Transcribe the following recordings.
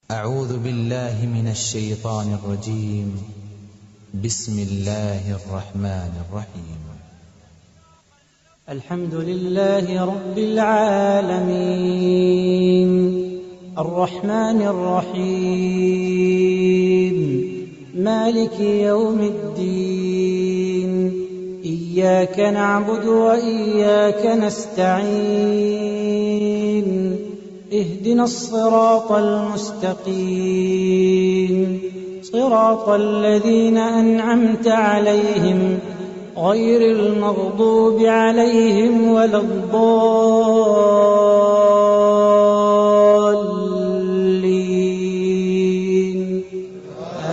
أعوذ بالله من الشيطان الرجيم. بسم الله الرحمن الرحيم. الحمد لله رب العالمين الرحمن الرحيم مالك يوم الدين إياك نعبد وإياك نستعين اهدنا الصراط المستقيم صراط الذين أنعمت عليهم غير المغضوب عليهم ولا الضالين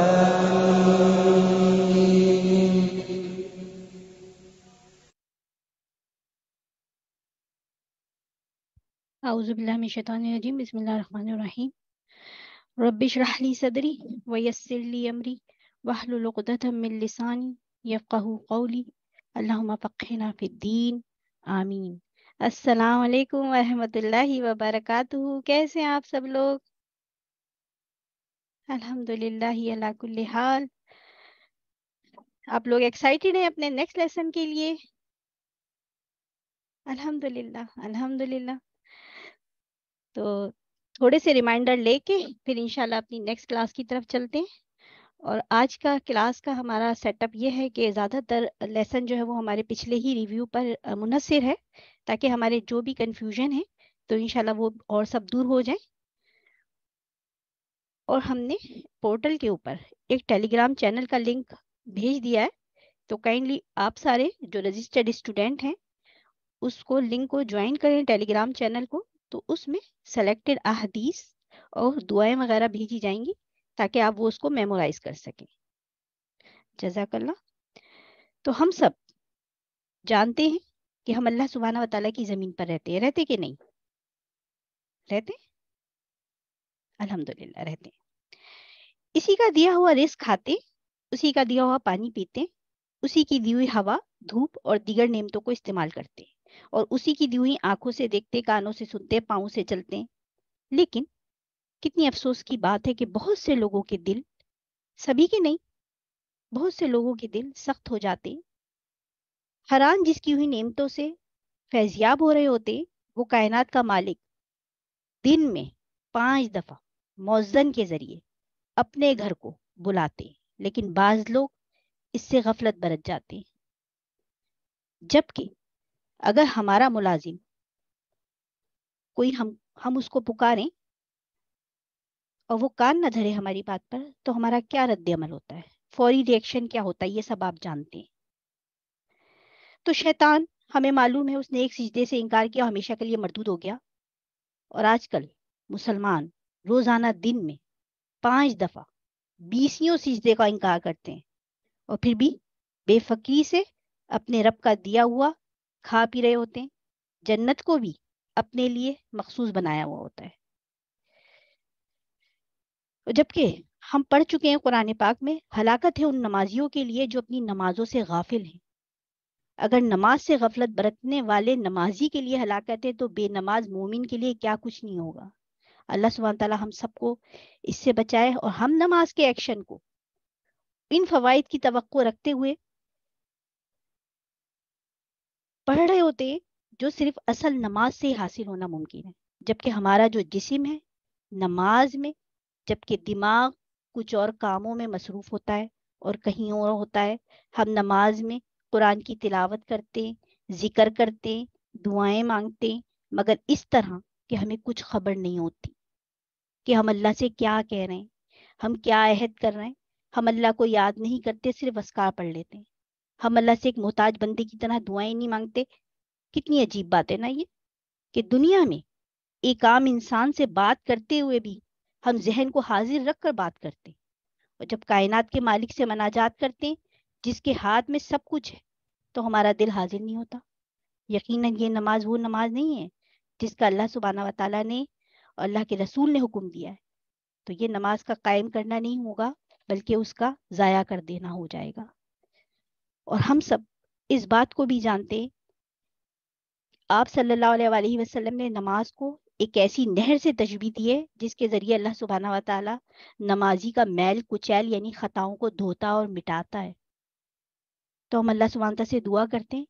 آمين. اعوذ باللہ من الشیطان الرجیم. بسم اللہ الرحمن الرحیم. رب اشرح لی صدری ویسر لی امری واحلل عقدۃ من لسانی یفقہوا قولی. اللہم فقہنا فی الدین. آمین. السلام علیکم ورحمۃ اللہ وبرکاتہ. کیسے ہیں آپ سب لوگ؟ الحمدللہ علی کل حال. آپ لوگ ایکسائٹیڈ ہیں اپنے نیکسٹ لیسن کے لیے؟ الحمدللہ الحمدللہ. تو تھوڑے سے ریمائنڈر لے کے پھر انشاءاللہ اپنی نیکسٹ کلاس کی طرف چلتے ہیں. اور آج کا کلاس کا ہمارا سیٹ اپ یہ ہے کہ زیادہ تر لیسن جو ہے وہ ہمارے پچھلے ہی ریویو پر منحصر ہے، تاکہ ہمارے جو بھی کنفیوژن ہے تو انشاءاللہ وہ اور سب دور ہو جائیں. اور ہم نے پورٹل کے اوپر ایک ٹیلی گرام چینل کا لنک بھیج دیا ہے، تو کائنڈلی آپ سارے جو رجسٹرڈ اسٹوڈنٹ ہیں اس کو لنک کو جوائن کریں ٹیلی گرام چینل کو. تو اس میں سلیکٹڈ احادیث اور دعائیں وغیرہ بھیجی جائیں گی تاکہ آپ وہ اس کو میمورائز کر سکیں. جزاک اللہ. تو ہم سب جانتے ہیں کہ ہم اللہ سبحانہ و تعالیٰ کی زمین پر رہتے کہ نہیں رہتے؟ الحمدللہ رہتے. اسی کا دیا ہوا رزق کھاتے، اسی کا دیا ہوا پانی پیتے، اسی کی دی ہوئی ہوا، دھوپ اور دیگر نعمتوں کو استعمال کرتے، اور اسی کی دی ہوئی آنکھوں سے دیکھتے، کانوں سے سنتے، پاؤں سے چلتے. لیکن کتنی افسوس کی بات ہے کہ بہت سے لوگوں کے دل، سبھی کے نہیں، بہت سے لوگوں کے دل سخت ہو جاتے، حیران جس کی ہوئی نعمتوں سے فیضیاب ہو رہے ہوتے. وہ کائنات کا مالک دن میں 5 دفعہ مؤذن کے ذریعے اپنے گھر کو بلاتے، لیکن بعض لوگ اس سے غفلت برت جاتے. جبکہ اگر ہمارا ملازم کوئی ہم اس کو پکاریں اور وہ کان نہ دھرے ہماری بات پر، تو ہمارا کیا رد عمل ہوتا ہے، فوری ریئیکشن کیا ہوتا ہے، یہ سب آپ جانتے ہیں. تو شیطان، ہمیں معلوم ہے اس نے ایک سجدے سے انکار کیا، ہمیشہ کے لیے مردود ہو گیا. اور آج کل مسلمان روزانہ دن میں 5 دفعہ 20 سجدے کا انکار کرتے ہیں، اور پھر بھی بے فکری سے اپنے رب کا دیا ہوا کھا پی رہے ہوتے ہیں. جنت کو بھی اپنے لیے مخصوص بنایا ہوا ہوتا ہے. جبکہ ہم پڑھ چکے ہیں قرآن پاک میں، ہلاکت ہے ان نمازیوں کے لیے جو اپنی نمازوں سے غافل ہیں. اگر نماز سے غفلت برتنے والے نمازی کے لیے ہلاکت ہے تو بے نماز مومن کے لیے کیا کچھ نہیں ہوگا. اللہ سبحانہ تعالیٰ ہم سب کو اس سے بچائے، اور ہم نماز کے ایکشن کو ان فوائد کی توقع رکھتے ہوئے پڑھ رہے ہوتے ہیں جو صرف اصل نماز سے ہی حاصل ہونا ممکن ہے. جبکہ ہمارا جو جسم ہے نماز میں، جبکہ دماغ کچھ اور کاموں میں مصروف ہوتا ہے اور کہیں اور ہوتا ہے. ہم نماز میں قرآن کی تلاوت کرتے، ذکر کرتے، دعائیں مانگتے، مگر اس طرح کہ ہمیں کچھ خبر نہیں ہوتی کہ ہم اللہ سے کیا کہہ رہے ہیں، ہم کیا عہد کر رہے ہیں. ہم اللہ کو یاد نہیں کرتے، صرف اذکار پڑھ لیتے ہیں. ہم اللہ سے ایک محتاج بندے کی طرح دعائیں نہیں مانگتے. کتنی عجیب بات ہے نا یہ، کہ دنیا میں ایک عام انسان سے بات کرتے ہوئے بھی ہم ذہن کو حاضر رکھ کر بات کرتے، اور جب کائنات کے مالک سے مناجات کرتے جس کے ہاتھ میں سب کچھ ہے تو ہمارا دل حاضر نہیں ہوتا. یقیناً یہ نماز وہ نماز نہیں ہے جس کا اللہ سبحانہ و تعالیٰ نے اور اللہ کے رسول نے حکم دیا ہے. تو یہ نماز کا قائم کرنا نہیں ہوگا، بلکہ اس کا ضائع کر دینا ہو جائے گا. اور ہم سب اس بات کو بھی جانتے، آپ صلی اللہ علیہ وآلہ وسلم نے نماز کو ایک ایسی نہر سے تشبیہ دی ہے جس کے ذریعے اللہ سبحانہ و تعالی نمازی کا میل کچیل یعنی خطاؤں کو دھوتا اور مٹاتا ہے۔ تو ہم اللہ سبحانہ تعالیٰ سے دعا کرتے ہیں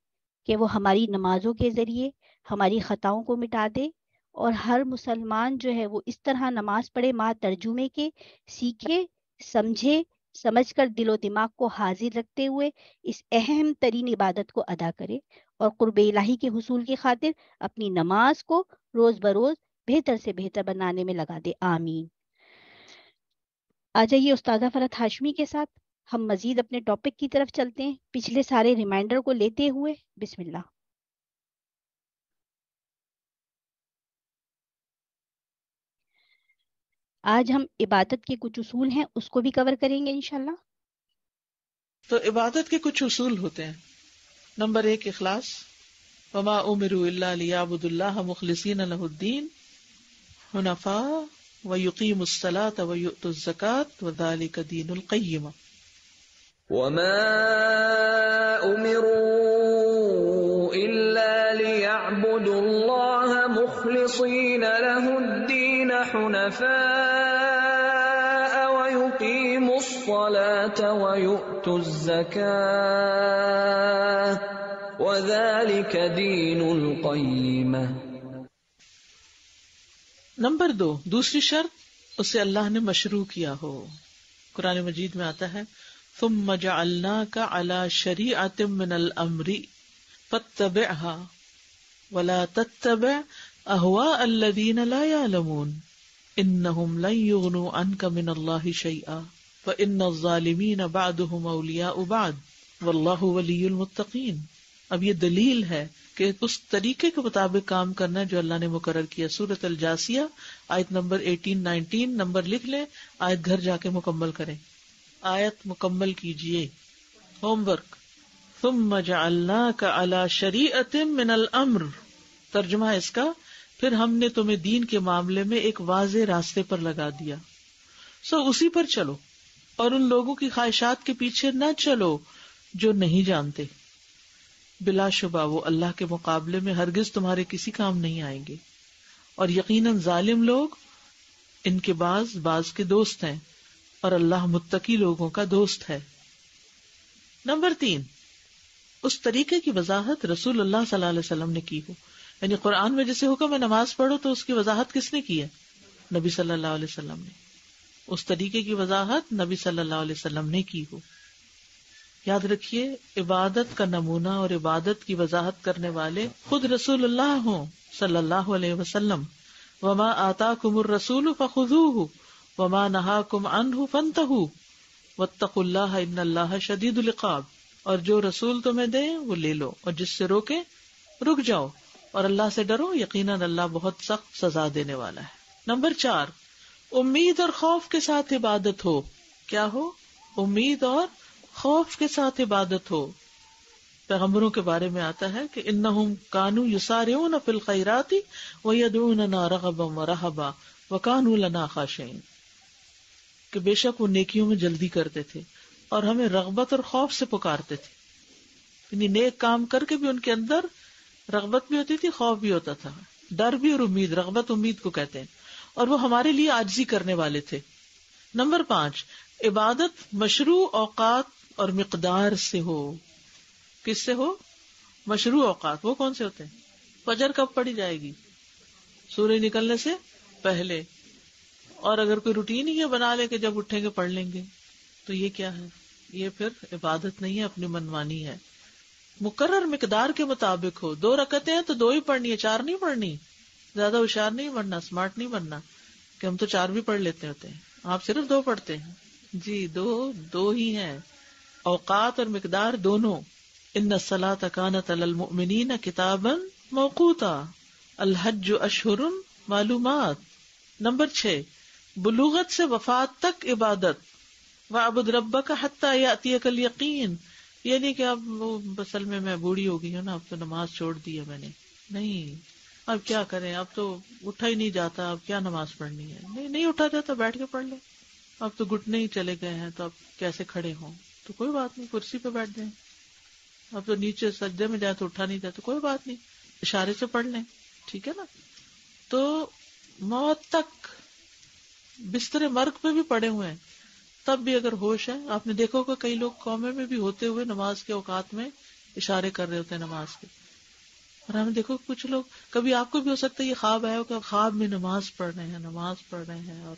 کہ وہ ہماری نمازوں کے ذریعے ہماری خطاؤں کو مٹا دے، اور ہر مسلمان جو ہے وہ اس طرح نماز پڑھے مع ترجمے کے، سیکھے، سمجھے، سمجھ کر دل و دماغ کو حاضر رکھتے ہوئے اس اہم ترین عبادت کو ادا کرے، اور قرب الہی کے حصول کی خاطر اپنی نماز کو روز بروز بہتر سے بہتر بنانے میں لگا دے۔ آمین۔ آ جائیے استاذہ فرحت ہاشمی کے ساتھ ہم مزید اپنے ٹاپک کی طرف چلتے ہیں، پچھلے سارے ریمائنڈر کو لیتے ہوئے۔ بسم اللہ۔ آج ہم عبادت کے کچھ اصول ہیں اس کو بھی کور کریں گے انشاءاللہ۔ تو عبادت کے کچھ اصول ہوتے ہیں۔ نمبر 1 اخلاص، وما امروا الا ليعبدوا الله مخلصين له الدين حنفاء ويقيموا الصلاة ويؤتوا الزكاة وذلك دين القيمة۔ وما امروا الا ليعبدوا الله مخلصين له الدين حنفاء ويقيموا الصلاة ويؤتوا الزكاة وذلك دين القيمة۔ نمبر 2 دوسری شرط، اسے اللہ نے مشروع کیا ہو۔ قرآن مجید میں آتا ہے ثم جعلناك على شریعة من الامر فاتبعها ولا تتبع اهواء الذين لا يعلمون انهم لن يغنوا عنك من الله شيئا وان الظالمين بعضهم اولياء بعض والله ولي المتقين۔ اب یہ دلیل ہے کہ اس طریقے کے مطابق کام کرنا جو اللہ نے مقرر کیا۔ سورۃ الجاسیہ آیت نمبر 18-19 نمبر لکھ لیں، آیت گھر جا کے مکمل کریں، آیت مکمل کیجئے، ہوم ورک۔ ثم جعلناک علی شریعۃ من الامر، ترجمہ ہے اس کا، پھر ہم نے تمہیں دین کے معاملے میں ایک واضح راستے پر لگا دیا، سو اسی پر چلو، اور ان لوگوں کی خواہشات کے پیچھے نہ چلو جو نہیں جانتے، بلا شبہ وہ اللہ کے مقابلے میں ہرگز تمہارے کسی کام نہیں آئیں گے، اور یقیناً ظالم لوگ ان کے بعض کے دوست ہیں، اور اللہ متقی لوگوں کا دوست ہے۔ نمبر 3 اس طریقے کی وضاحت رسول اللہ صلی اللہ علیہ وسلم نے کی ہو، یعنی قرآن میں جیسے حکم ہے نماز پڑھو تو اس کی وضاحت کس نے کی ہے؟ نبی صلی اللہ علیہ وسلم نے۔ اس طریقے کی وضاحت نبی صلی اللہ علیہ وسلم نے کی ہو۔ یاد رکھیے عبادت کا نمونہ اور عبادت کی وضاحت کرنے والے خود رسول اللہ ہوں صلی اللہ علیہ وسلم۔ وما آتاکم الرسول فخذوہ وما نہاکم عنہ فانتہوا واتقوا اللہ ان اللہ شدید العقاب، اور جو رسول تمہیں دیں وہ لے لو، اور جس سے روکے رک جاؤ، اور اللہ سے ڈرو، یقیناً اللہ بہت سخت سزا دینے والا ہے۔ نمبر 4 امید اور خوف کے ساتھ عبادت ہو۔ کیا ہو؟ امید اور خوف کے ساتھ عبادت ہو۔ پیغمبروں کے بارے میں آتا ہے کہ انہم کانوا یسارعون فی الخیرات ویدعوننا رغبا ورہبا وکانوا لنا خاشعین، کہ بے شک وہ نیکیوں میں جلدی کرتے تھے اور ہمیں رغبت اور خوف سے پکارتے تھے، یعنی نیک کام کر کے بھی ان کے اندر رغبت بھی ہوتی تھی، خوف بھی ہوتا تھا، ڈر بھی اور امید، رغبت امید کو کہتے ہیں، اور وہ ہمارے لیے عاجزی کرنے والے تھے۔ نمبر 5 عبادت مشروع اوقات اور مقدار سے ہو۔ کس سے ہو؟ مشروع اوقات۔ وہ کون سے ہوتے ہیں؟ فجر کب پڑھی جائے گی؟ سورج نکلنے سے پہلے، اور اگر کوئی روٹین ہی یہ بنا لے کہ جب اٹھیں گے پڑھ لیں گے تو یہ کیا ہے؟ یہ پھر عبادت نہیں ہے، اپنی منمانی ہے۔ مقرر مقدار کے مطابق ہو۔ 2 رکعتیں ہیں تو 2 ہی پڑھنی ہے، 4 نہیں پڑھنی۔ زیادہ ہوشیار نہیں بننا، اسمارٹ نہیں بننا کہ ہم تو 4 بھی پڑھ لیتے ہوتے ہیں، آپ صرف 2 پڑھتے ہیں۔ جی 2 ہی ہیں، اوقات اور مقدار دونوں۔ ان الصلاۃ کانت علی المؤمنین کتابا موقوتا، الحج اشہر معلومات۔ نمبر 6 بلوغت سے وفات تک عبادت۔ وَاعْبُدْ رَبَّكَ حَتَّى يَأْتِيَكَ الْيَقِينُ، یہ نہیں کہ اب اصل میں بوڑھی ہو گئی ہوں نا، اب تو نماز چھوڑ دی ہے میں نے، نہیں، اب کیا کریں، اب تو اٹھا ہی نہیں جاتا، اب کیا نماز پڑھنی ہے؟ نہیں اٹھا جاتا، بیٹھ کے پڑھ لے، اب تو گھٹنے ہی چلے گئے ہیں تو اب کیسے کھڑے ہوں؟ تو کوئی بات نہیں، کرسی پہ بیٹھ جائیں۔ اب تو نیچے سجدے میں جائے تو اٹھا نہیں جاتا، کوئی بات نہیں، اشارے سے پڑھ لیں، ٹھیک ہے نا؟ تو موت تک بستر مرگ پہ بھی پڑے ہوئے ہیں، تب بھی اگر ہوش ہے. آپ نے دیکھا ہوگا کئی لوگ قومے میں بھی ہوتے ہوئے نماز کے اوقات میں اشارے کر رہے ہوتے ہیں نماز کے. اور ہم دیکھو کچھ لوگ، کبھی آپ کو بھی ہو سکتا ہے یہ خواب آیا ہو کہ خواب میں نماز پڑھ رہے ہیں اور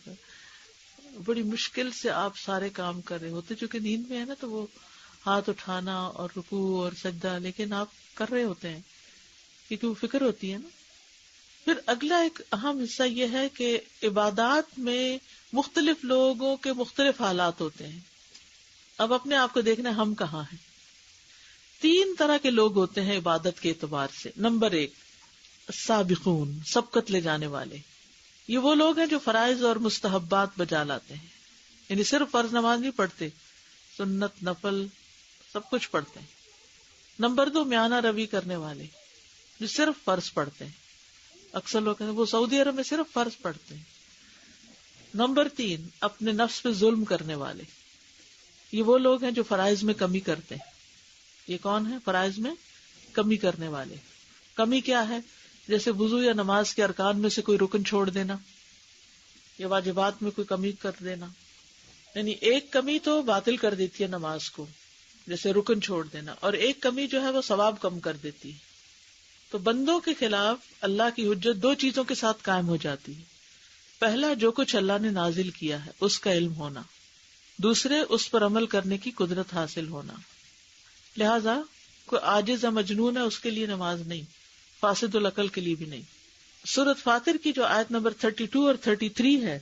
بڑی مشکل سے آپ سارے کام کر رہے ہوتے، چونکہ نیند میں ہے نا تو وہ ہاتھ اٹھانا اور رکوع اور سجدہ، لیکن آپ کر رہے ہوتے ہیں کیونکہ وہ فکر ہوتی ہے نا. پھر اگلا ایک اہم حصہ یہ ہے کہ عبادات میں مختلف لوگوں کے مختلف حالات ہوتے ہیں. اب اپنے آپ کو دیکھنا ہم کہاں ہیں. 3 طرح کے لوگ ہوتے ہیں عبادت کے اعتبار سے. نمبر 1 سابقون، سبقت لے جانے والے. یہ وہ لوگ ہیں جو فرائض اور مستحبات بجا لاتے ہیں، یعنی صرف فرض نماز نہیں پڑھتے، سنت نفل سب کچھ پڑھتے ہیں. نمبر 2 میانہ روی کرنے والے جو صرف فرض پڑھتے ہیں. اکثر لوگ ہیں وہ سعودی عرب میں صرف فرض پڑھتے ہیں. نمبر 3 اپنے نفس پہ ظلم کرنے والے. یہ وہ لوگ ہیں جو فرائض میں کمی کرتے ہیں. یہ کون ہے؟ فرائض میں کمی کرنے والے. کمی کیا ہے؟ جیسے وضو یا نماز کے ارکان میں سے کوئی رکن چھوڑ دینا یا واجبات میں کوئی کمی کر دینا. یعنی ایک کمی تو باطل کر دیتی ہے نماز کو، جیسے رکن چھوڑ دینا، اور ایک کمی جو ہے وہ ثواب کم کر دیتی ہے. تو بندوں کے خلاف اللہ کی حجت 2 چیزوں کے ساتھ قائم ہو جاتی ہے. پہلا، جو کچھ اللہ نے نازل کیا ہے اس کا علم ہونا. دوسرے، اس پر عمل کرنے کی قدرت حاصل ہونا. لہذا کوئی عاجز یا مجنون ہے اس کے لیے نماز نہیں، فاسد العقل کے لیے بھی نہیں. سورۃ فاطر کی جو آیت نمبر 32 اور 33 ہے،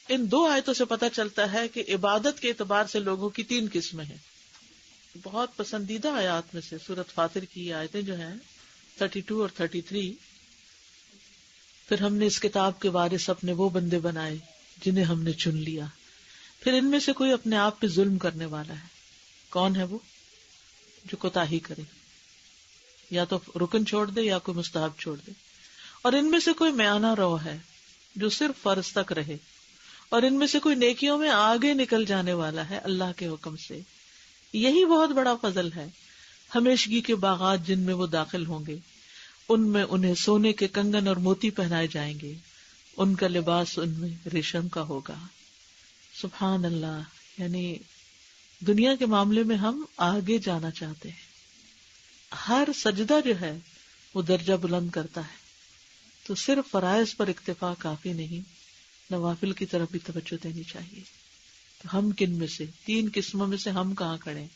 ان 2 آیتوں سے پتہ چلتا ہے کہ عبادت کے اعتبار سے لوگوں کی 3 قسمیں ہیں. بہت پسندیدہ آیات میں سے سورۃ فاطر کی آیتیں جو ہیں 32 اور 33. پھر ہم نے اس کتاب کے وارث اپنے وہ بندے بنائے جنہیں ہم نے چن لیا، پھر ان میں سے کوئی اپنے آپ پہ ظلم کرنے والا ہے. کون ہے وہ؟ جو کوتاہی کرے، یا تو رکن چھوڑ دے یا کوئی مستحب چھوڑ دے. اور ان میں سے کوئی میانہ رو ہے جو صرف فرض تک رہے. اور ان میں سے کوئی نیکیوں میں آگے نکل جانے والا ہے اللہ کے حکم سے. یہی بہت بڑا فضل ہے. ہمیشگی کے باغات جن میں وہ داخل ہوں گے، ان میں انہیں سونے کے کنگن اور موتی پہنائے جائیں گے، ان کا لباس ان میں ریشم کا ہوگا. سبحان اللہ. یعنی دنیا کے معاملے میں ہم آگے جانا چاہتے ہیں. ہر سجدہ جو ہے وہ درجہ بلند کرتا ہے. تو صرف فرائض پر اکتفا کافی نہیں، نوافل کی طرف بھی توجہ دینی چاہیے. تو ہم کن میں سے 3 قسموں میں سے ہم کہاں کھڑے ہیں؟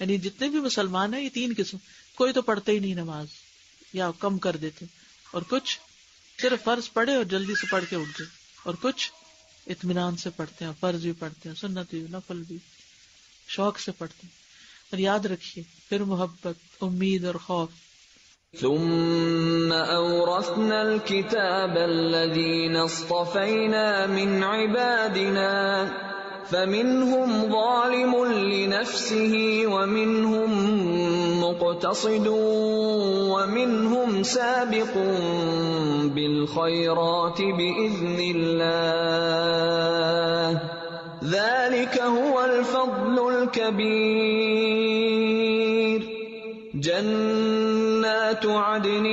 یعنی جتنے بھی مسلمان ہیں یہ 3 قسم. کوئی تو پڑھتے ہی نہیں نماز یا کم کر دیتے، اور کچھ صرف فرض پڑھے اور جلدی سے پڑھ کے اٹھ گئے، اور کچھ اطمینان سے پڑھتے ہیں، فرض بھی پڑھتے ہیں، سنت بھی، نفل بھی شوق سے پڑھتے ہیں. اور یاد رکھیے پھر محبت، امید اور خوف. ثم أورثنا الكتاب الذين اصطفينا من عبادنا فمنهم ظالم لنفسه ومنهم مقتصد ومنهم سابق بالخيرات بإذن الله ذلك هو الفضل الكبير. جنات عدن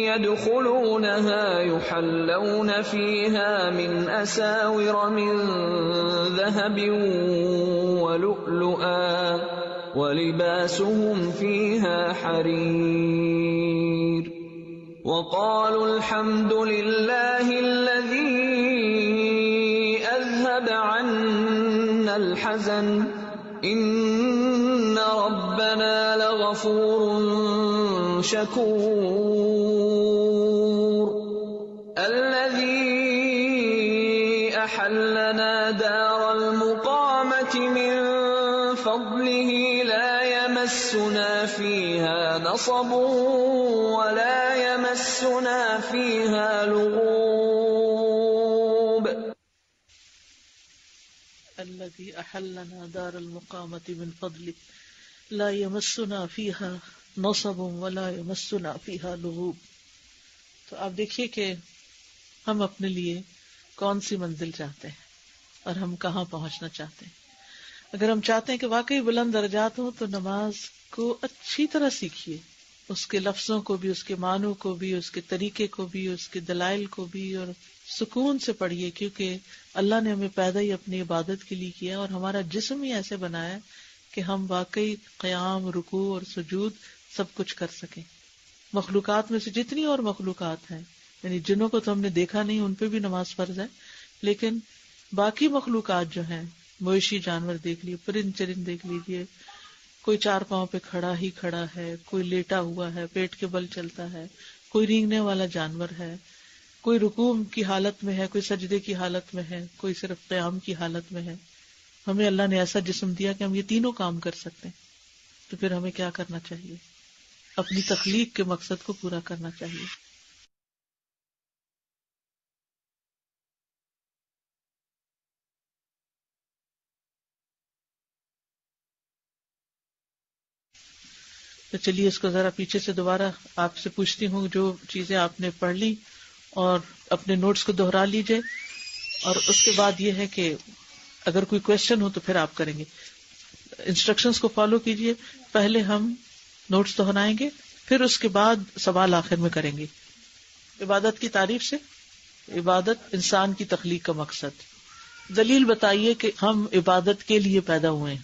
يدخلونها يحلون فيها من أساور من ذهب ولؤلؤا ولباسهم فيها حرير. وقالوا الحمد لله الذي أذهب عنا الحزن إن ربنا لغفور شكور. الذي أحلنا دار المقامة من فضله لا يمسنا فيها نصب ولا يمسنا فيها لغوب. الذي أحلنا دار المقامة من فضله لا يمسنا فيها نصب ولا يمسنا فيها لغوب. تو آپ دیکھیے کہ ہم اپنے لیے کون سی منزل چاہتے ہیں اور ہم کہاں پہنچنا چاہتے ہیں. اگر ہم چاہتے ہیں کہ واقعی بلند درجات ہوں تو نماز کو اچھی طرح سیکھیے، اس کے لفظوں کو بھی، اس کے معنوں کو بھی، اس کے طریقے کو بھی، اس کے دلائل کو بھی، اور سکون سے پڑھیے، کیونکہ اللہ نے ہمیں پیدا ہی اپنی عبادت کے لیے کیا اور ہمارا جسم ہی ایسے بنایا ہے کہ ہم واقعی قیام، رکوع اور سجود سب کچھ کر سکیں. مخلوقات میں سے جتنی اور مخلوقات ہیں، یعنی جنوں کو تو ہم نے دیکھا نہیں، ان پہ بھی نماز فرض ہے، لیکن باقی مخلوقات جو ہیں، مویشی جانور دیکھ لیے، پرند چرند دیکھ لیجیے، کوئی 4 پاؤں پہ کھڑا ہی کھڑا ہے، کوئی لیٹا ہوا ہے، پیٹ کے بل چلتا ہے، کوئی رینگنے والا جانور ہے، کوئی رکوع کی حالت میں ہے، کوئی سجدے کی حالت میں ہے، کوئی صرف قیام کی حالت میں ہے. ہمیں اللہ نے ایسا جسم دیا کہ ہم یہ تینوں کام کر سکتے ہیں. تو پھر ہمیں کیا کرنا چاہیے؟ اپنی تخلیق کے مقصد کو پورا کرنا چاہیے. تو چلیے اس کو ذرا پیچھے سے دوبارہ آپ سے پوچھتی ہوں، جو چیزیں آپ نے پڑھ لی اور اپنے نوٹس کو دہرا لیجئے، اور اس کے بعد یہ ہے کہ اگر کوئی کوشچن ہو تو پھر آپ کریں گے. انسٹرکشنز کو فالو کیجئے. پہلے ہم نوٹس دہرائیں گے، پھر اس کے بعد سوال آخر میں کریں گے. عبادت کی تعریف سے، عبادت انسان کی تخلیق کا مقصد. دلیل بتائیے کہ ہم عبادت کے لیے پیدا ہوئے ہیں.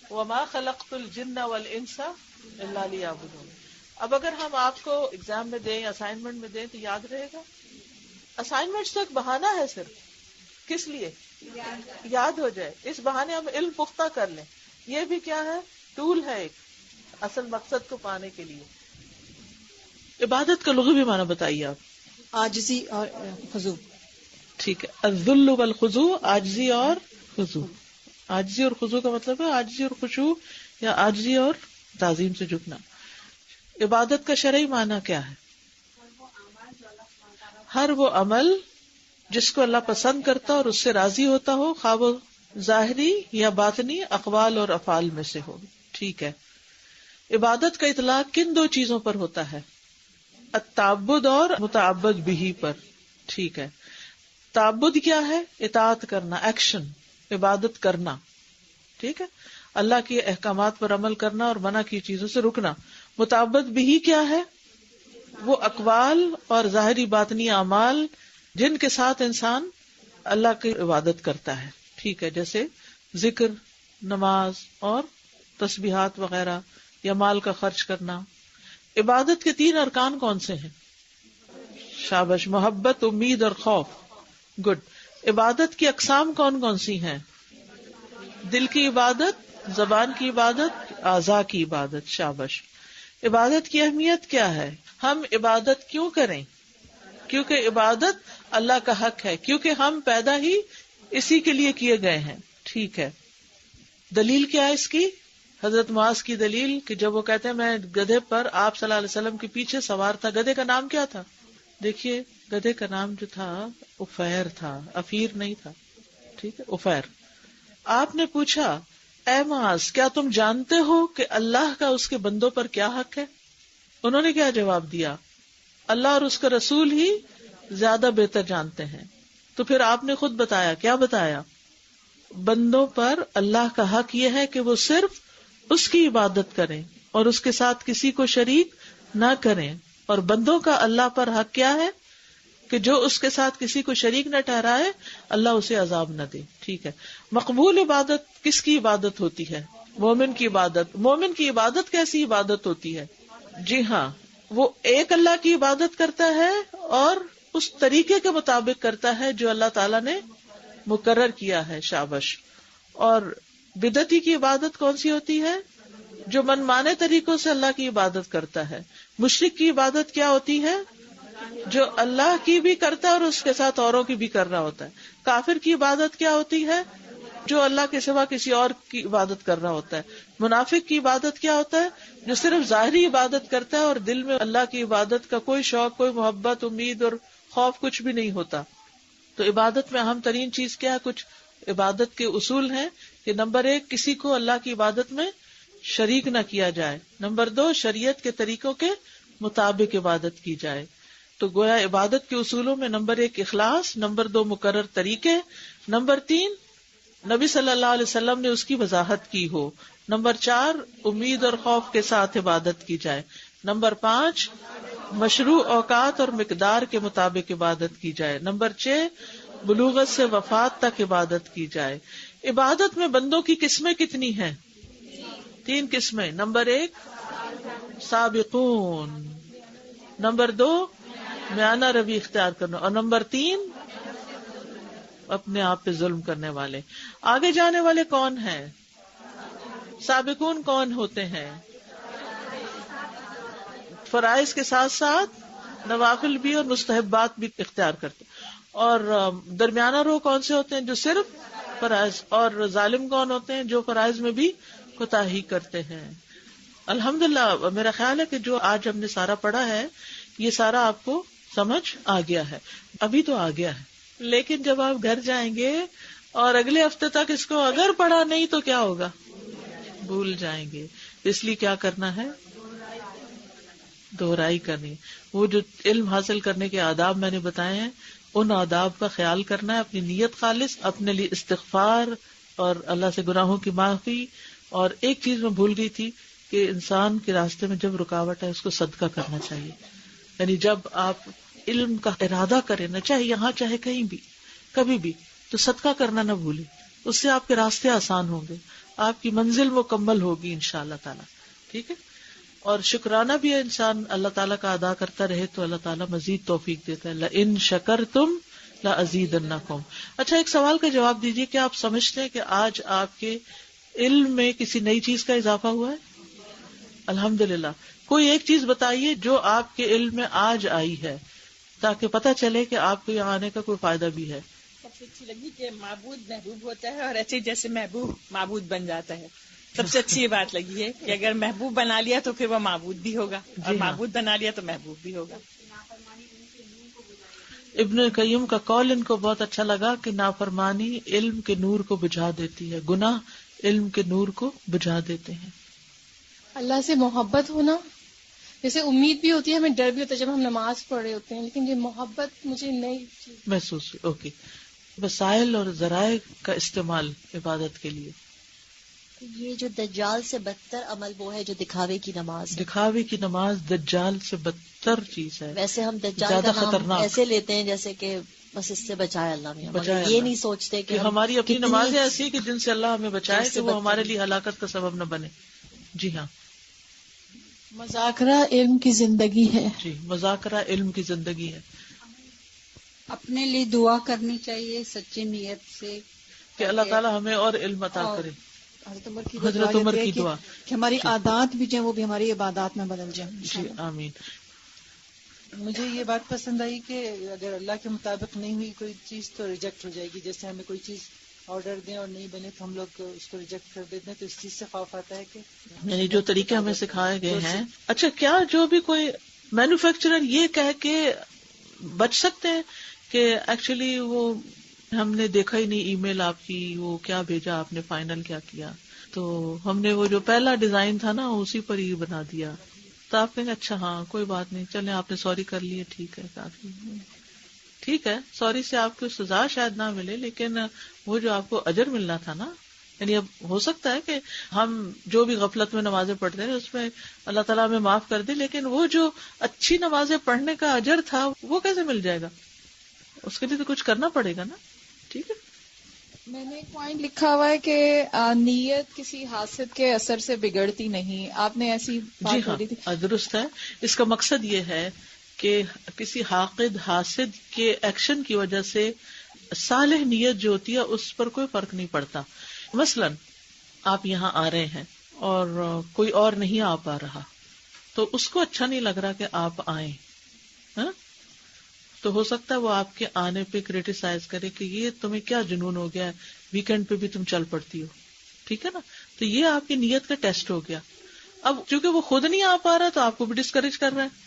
وَمَا خَلَقْتُ الْجِنَّ وَالْإِنسَ إِلَّا لِيَعْبُدُونِ. اب اگر ہم آپ کو ایگزام میں دیں یا اسائنمنٹ میں دیں تو یاد رہے گا؟ اسائنمنٹس تو ایک بہانہ ہے صرف. کس لیے؟ یاد ہو جائے. اس بہانے ہم علم پختہ کر لیں. یہ بھی کیا ہے؟ ٹول ہے ایک اصل مقصد کو پانے کے لیے. عبادت کا لغوی معنی بتائیے آپ. عاجزی اور خضوع. ٹھیک ہے. الذل والخضوع، عاجزی اور خضوع. عاجزی اور خضوع کا مطلب ہے عاجزی اور خشوع یا عاجزی اور تعظیم سے جھکنا. عبادت کا شرعی معنی کیا ہے؟ ہر وہ عمل جس کو اللہ پسند کرتا اور اس سے راضی ہوتا ہو، خواہ وہ ظاہری یا باطنی اقوال اور افعال میں سے ہو. ٹھیک ہے. عبادت کا اطلاق کن 2 چیزوں پر ہوتا ہے؟ التعبد اور متعبد بہ پر. ٹھیک ہے. تعبد کیا ہے؟ اطاعت کرنا، ایکشن، عبادت کرنا. ٹھیک ہے. اللہ کے احکامات پر عمل کرنا اور منع کی چیزوں سے رکنا. متعبد بہ کیا ہے؟ وہ اقوال اور ظاہری باطنی اعمال جن کے ساتھ انسان اللہ کی عبادت کرتا ہے. ٹھیک ہے. جیسے ذکر، نماز اور تسبیحات وغیرہ، یا مال کا خرچ کرنا. عبادت کے 3 ارکان کون سے ہیں؟ شابش. محبت، امید اور خوف. گڈ. عبادت کی اقسام کون کون سی ہیں؟ دل کی عبادت، زبان کی عبادت، اعضاء کی عبادت. شابش. عبادت کی اہمیت کیا ہے؟ ہم عبادت کیوں کریں؟ کیونکہ عبادت اللہ کا حق ہے، کیونکہ ہم پیدا ہی اسی کے لیے کیے گئے ہیں. ٹھیک ہے. دلیل کیا ہے اس کی؟ حضرت معاذ کی دلیل کہ جب وہ کہتے ہیں میں گدھے پر آپ صلی اللہ علیہ وسلم کے پیچھے سوار تھا. گدھے کا نام کیا تھا؟ دیکھیے گدھے کا نام جو تھا افیر تھا، افیر نہیں تھا. ٹھیک ہے، افیر. آپ نے پوچھا اے معاذ کیا تم جانتے ہو کہ اللہ کا اس کے بندوں پر کیا حق ہے؟ انہوں نے کیا جواب دیا؟ اللہ اور اس کا رسول ہی زیادہ بہتر جانتے ہیں. تو پھر آپ نے خود بتایا، کیا بتایا؟ بندوں پر اللہ کا حق یہ ہے کہ وہ صرف اس کی عبادت کریں اور اس کے ساتھ کسی کو شریک نہ کریں. اور بندوں کا اللہ پر حق کیا ہے؟ کہ جو اس کے ساتھ کسی کو شریک نہ ٹھہرائے، اللہ اسے عذاب نہ دے. ٹھیک ہے. مقبول عبادت کس کی عبادت ہوتی ہے؟ مومن کی عبادت. مومن کی عبادت کیسی عبادت ہوتی ہے؟ جی ہاں، وہ ایک اللہ کی عبادت کرتا ہے اور اس طریقے کے مطابق کرتا ہے جو اللہ تعالیٰ نے مقرر کیا ہے. شابش. اور بدعتی کی عبادت کون سی ہوتی ہے؟ جو منمانے طریقوں سے اللہ کی عبادت کرتا ہے. مشرک کی عبادت کیا ہوتی ہے؟ جو اللہ کی بھی کرتا ہے اور اس کے ساتھ اوروں کی بھی کر رہا ہوتا ہے. کافر کی عبادت کیا ہوتی ہے؟ جو اللہ کے سوا کسی اور کی عبادت کر رہا ہوتا ہے. منافق کی عبادت کیا ہوتا ہے؟ جو صرف ظاہری عبادت کرتا ہے اور دل میں اللہ کی عبادت کا کوئی شوق، کوئی محبت، امید اور خوف کچھ بھی نہیں ہوتا. تو عبادت میں اہم ترین چیز کیا ہے؟ کچھ عبادت کے اصول ہیں کہ نمبر 1 کسی کو اللہ کی عبادت میں شریک نہ کیا جائے. نمبر 2 شریعت کے طریقوں کے مطابق عبادت کی جائے. تو گویا عبادت کے اصولوں میں نمبر 1 اخلاص، نمبر 2 مقرر طریقے، نمبر 3 نبی صلی اللہ علیہ وسلم نے اس کی وضاحت کی ہو، نمبر 4 امید اور خوف کے ساتھ عبادت کی جائے، نمبر 5 مشروع اوقات اور مقدار کے مطابق عبادت کی جائے. نمبر 6 بلوغت سے وفات تک عبادت کی جائے. عبادت میں بندوں کی قسمیں کتنی ہیں؟ 3 قسمیں. نمبر 1 سابقون، نمبر 2 میانہ روی اختیار کرنا، اور نمبر 3 اپنے آپ پہ ظلم کرنے والے. آگے جانے والے کون ہیں؟ سابقون کون ہوتے ہیں؟ فرائض کے ساتھ ساتھ نوافل بھی اور مستحبات بھی اختیار کرتے. اور درمیانہ رو کون سے ہوتے ہیں؟ جو صرف فرائض. اور ظالم کون ہوتے ہیں؟ جو فرائض میں بھی کوتاہی کرتے ہیں. الحمدللہ میرا خیال ہے کہ جو آج ہم نے سارا پڑھا ہے یہ سارا آپ کو سمجھ آ گیا ہے. ابھی تو آ گیا ہے، لیکن جب آپ گھر جائیں گے اور اگلے ہفتے تک اس کو اگر پڑھا نہیں تو کیا ہوگا؟ بھول جائیں گے. اس لیے کیا کرنا ہے؟ دہرائی کرنی. وہ جو علم حاصل کرنے کے آداب میں نے بتائے ہیں ان آداب کا خیال کرنا ہے. اپنی نیت خالص، اپنے لیے استغفار اور اللہ سے گناہوں کی معافی. اور ایک چیز میں بھول گئی تھی کہ انسان کے راستے میں جب رکاوٹ ہے اس کو صدقہ کرنا چاہیے. یعنی جب آپ علم کا ارادہ کریں نا، چاہے یہاں چاہے کہیں بھی کبھی بھی، تو صدقہ کرنا نہ بھولیں. اس سے آپ کے راستے آسان ہوں گے، آپ کی منزل مکمل ہوگی انشاءاللہ تعالی. ٹھیک ہے. اور شکرانہ بھی انسان اللہ تعالیٰ کا ادا کرتا رہے تو اللہ تعالیٰ مزید توفیق دیتا ہے. لَإِن شَكَرْتُمْ لَأَزِيدَنَّكُمْ. اچھا ایک سوال کا جواب دیجیے، کیا آپ سمجھتے ہیں کہ آج آپ کے علم میں کسی نئی چیز کا اضافہ ہوا ہے؟ الحمدللہ. کوئی ایک چیز بتائیے جو آپ کے علم میں آج آئی ہے تاکہ پتہ چلے کہ آپ کو یہاں آنے کا کوئی فائدہ بھی ہے. سب سے اچھی لگی کہ معبود محبوب ہوتا ہے اور ایسے جیسے محبوب معبود بن جاتا ہے. سب سے اچھی یہ بات لگی ہے کہ اگر محبوب بنا لیا تو پھر وہ معبود بھی ہوگا، اور معبود بنا لیا تو محبوب بھی ہوگا. ابن قیم کا قول ان کو بہت اچھا لگا کہ نافرمانی علم کے نور کو بجھا دیتی ہے، گناہ علم کے نور کو بجھا دیتے ہیں. اللہ سے محبت ہونا، جیسے امید بھی ہوتی ہے، ہمیں ڈر بھی ہوتا ہے جب ہم نماز پڑھ رہے ہوتے ہیں، لیکن یہ محبت مجھے نئی چیز محسوس ہوئی. اوکے. وسائل اور ذرائع کا استعمال عبادت کے لیے. یہ جو دجال سے بدتر عمل وہ ہے جو دکھاوے کی نماز ہے. دکھاوے کی نماز دجال سے بدتر چیز ہے. ویسے ہم دجال زیادہ کا نام خطرناک ایسے لیتے ہیں جیسے کہ بس اس سے بچائے اللہ میں، بچائے یہ اللہ. نہیں سوچتے کہ ہماری اپنی کتنی نمازیں ایسی کہ جن سے اللہ ہمیں بچائے جن سے کہ وہ ہمارے بدتر. لیے ہلاکت کا سبب نہ بنے. جی ہاں. مذاکرہ علم کی زندگی ہے. جی مذاکرہ علم کی زندگی ہے. اپنے لیے دعا کرنی چاہیے سچی نیت سے کہ اللہ تعالیٰ ہمیں اور علم عطا کرے. حضرت عمر کی دعا کہ ہماری جی. عادات بھی جو ہیں وہ بھی ہماری عبادات میں بدل جائیں. جی آمین. مجھے یہ بات پسند آئی کہ اگر اللہ کے مطابق نہیں ہوئی کوئی چیز تو ریجیکٹ ہو جائے گی. جیسے ہمیں کوئی چیز آرڈر دیں اور نہیں بنے تو ہم لوگ اس کو ریجیکٹ کر دیتے ہیں، تو اس چیز سے خوف آتا ہے کہ یعنی جو طریقے ہمیں سکھائے گئے ہیں. اچھا کیا جو بھی کوئی مینوفیکچرر یہ کہہ کے بچ سکتے ہیں کہ ایکچولی وہ ہم نے دیکھا ہی نہیں ای میل آپ کی، وہ کیا بھیجا آپ نے، فائنل کیا کیا، تو ہم نے وہ جو پہلا ڈیزائن تھا نا اسی پر ہی بنا دیا، تو آپ کہیں گے اچھا ہاں کوئی بات نہیں، چلیں آپ نے سوری کر لیے، ٹھیک ہے کافی. ٹھیک ہے سوری سے آپ کو سزا شاید نہ ملے، لیکن وہ جو آپ کو اجر ملنا تھا نا، یعنی اب ہو سکتا ہے کہ ہم جو بھی غفلت میں نمازیں پڑھتے ہیں اس میں اللہ تعالیٰ ہمیں معاف کر دے، لیکن وہ جو اچھی نمازیں پڑھنے کا اجر تھا وہ کیسے مل جائے گا؟ اس کے لیے تو کچھ کرنا پڑے گا نا. ٹھیک ہے. میں نے ایک پوائنٹ لکھا ہوا ہے کہ نیت کسی حاسد کے اثر سے بگڑتی نہیں. آپ نے ایسی بات جی بولی تھی. ہاں درست ہے. اس کا مقصد یہ ہے کہ کسی حاسد کے ایکشن کی وجہ سے صالح نیت جو ہوتی ہے اس پر کوئی فرق نہیں پڑتا. مثلا آپ یہاں آ رہے ہیں اور کوئی اور نہیں آ پا رہا، تو اس کو اچھا نہیں لگ رہا کہ آپ آئیں، ہاں تو ہو سکتا ہے وہ آپ کے آنے پہ کریٹیسائز کرے کہ یہ تمہیں کیا جنون ہو گیا ہے، ویکینڈ پہ بھی تم چل پڑتی ہو. ٹھیک ہے نا. تو یہ آپ کی نیت کا ٹیسٹ ہو گیا. اب چونکہ وہ خود نہیں آ پا رہا تو آپ کو بھی ڈسکریج کر رہا ہے،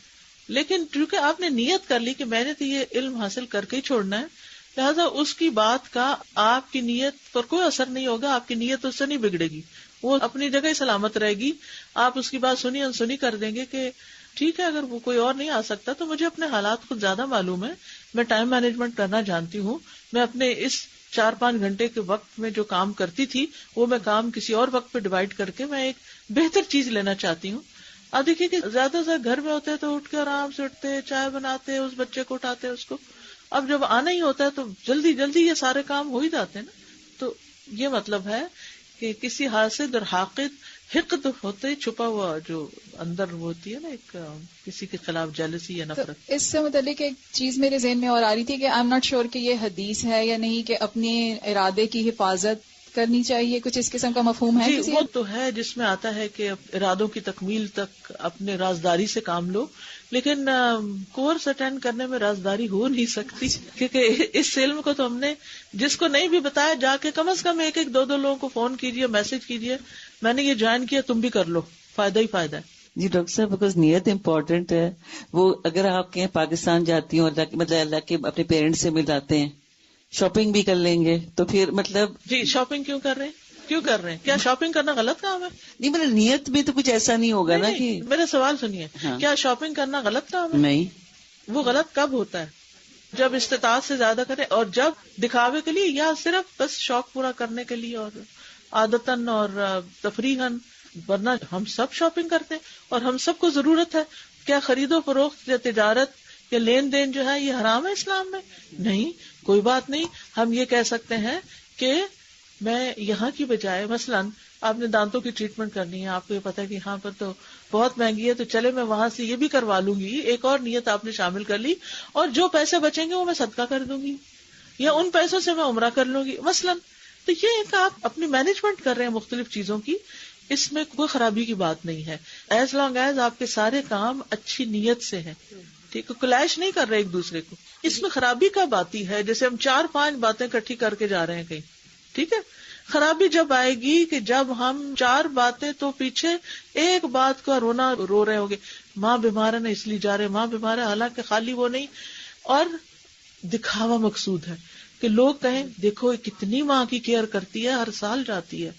لیکن چونکہ آپ نے نیت کر لی کہ میں نے تو یہ علم حاصل کر کے ہی چھوڑنا ہے، لہٰذا اس کی بات کا آپ کی نیت پر کوئی اثر نہیں ہوگا. آپ کی نیت اس سے نہیں بگڑے گی، وہ اپنی جگہ ہی سلامت رہے گی. آپ اس کی بات سنی انسنی کر دیں گے کہ ٹھیک ہے اگر وہ کوئی اور نہیں آ سکتا تو مجھے اپنے حالات خود زیادہ معلوم ہے، میں ٹائم مینجمنٹ کرنا جانتی ہوں، میں اپنے اس 4-5 گھنٹے کے وقت میں جو کام کرتی تھی وہ میں کام کسی اور وقت پہ ڈیوائڈ کر کے میں ایک بہتر چیز لینا چاہتی ہوں. آپ دیکھیے کہ زیادہ سے گھر میں ہوتے ہیں تو اٹھ کے آرام سے اٹھتے ہیں, چائے بناتے ہیں, اس بچے کو اٹھاتے ہیں اس کو. اب جب آنا ہی ہوتا ہے تو جلدی جلدی یہ سارے کام ہو ہی جاتے ہیں نا. تو یہ مطلب ہے کہ کسی حاسد اور حاقد حقد ہوتے چھپا ہوا جو اندر ہوتی ہے نا ایک کسی کے خلاف جیلسی یا نفرت. اس سے متعلق ایک چیز میرے ذہن میں اور آ رہی تھی کہ آئی ایم ناٹ شیور کہ یہ حدیث ہے یا نہیں, کہ اپنے ارادے کی حفاظت کرنی چاہیے, کچھ اس قسم کا مفہوم ہے؟ جی وہ تو ہے جس میں آتا ہے کہ ارادوں کی تکمیل تک اپنے رازداری سے کام لو, لیکن کورس اٹینڈ کرنے میں رازداری ہو نہیں سکتی, کیونکہ اس علم کو تو ہم نے جس کو نہیں بھی بتایا جا کے کم از کم ایک ایک دو لوگوں کو فون کیجیے, میسج کیجیے, میں نے یہ جوائن کیا تم بھی کر لو, فائدہ ہی فائدہ ہے. جی ڈاکٹر صاحب, بیکاز نیت امپورٹنٹ ہے. وہ اگر آپ کہیں پاکستان جاتی ہوں اللہ کے اپنے پیرنٹس سے مل آتے ہیں, شاپنگ بھی کر لیں گے تو پھر مطلب جی شاپنگ کیوں کر رہے ہیں, کیا شاپنگ کرنا غلط کام ہے؟ نہیں مطلب نیت میں تو کچھ ایسا نہیں ہوگا نا کہ میرا سوال سنیے, کیا شاپنگ کرنا غلط کام ہے؟ نہیں. وہ غلط کب ہوتا ہے؟ جب استطاعت سے زیادہ کرے اور جب دکھاوے کے لیے یا صرف بس شوق پورا کرنے کے لیے اور عادتاً اور تفریحاً. ورنہ ہم سب شاپنگ کرتے ہیں اور ہم سب کو ضرورت ہے. کیا خرید و فروخت یا تجارت یا لین دین جو ہے یہ حرام ہے اسلام میں؟ نہیں, کوئی بات نہیں. ہم یہ کہہ سکتے ہیں کہ میں یہاں کی بجائے مثلاً آپ نے دانتوں کی ٹریٹمنٹ کرنی ہے, آپ کو یہ پتا ہے کہ یہاں پر تو بہت مہنگی ہے, تو چلے میں وہاں سے یہ بھی کروا لوں گی. ایک اور نیت آپ نے شامل کر لی, اور جو پیسے بچیں گے وہ میں صدقہ کر دوں گی, یا ان پیسوں سے میں عمرہ کر لوں گی مثلاً. تو یہ ایک آپ اپنی مینجمنٹ کر رہے ہیں مختلف چیزوں کی, اس میں کوئی خرابی کی بات نہیں ہے, ایز لانگ ایز آپ کے سارے کام اچھی نیت سے ہیں. ٹھیک ہے, کلیش نہیں کر رہے ایک دوسرے کو. اس میں خرابی کب آتی ہے؟ جیسے ہم 4-5 باتیں اکٹھی کر کے جا رہے ہیں کہیں, ٹھیک ہے, خرابی جب آئے گی کہ جب ہم 4 باتیں تو پیچھے ایک بات کا رونا رو رہے ہوگے, ماں بیمار ہے نا اس لیے جا رہے, ماں بیمار ہے, حالانکہ خالی وہ نہیں, اور دکھاوا مقصود ہے کہ لوگ کہیں دیکھو کتنی ماں کی کیئر کرتی ہے, ہر سال جاتی ہے,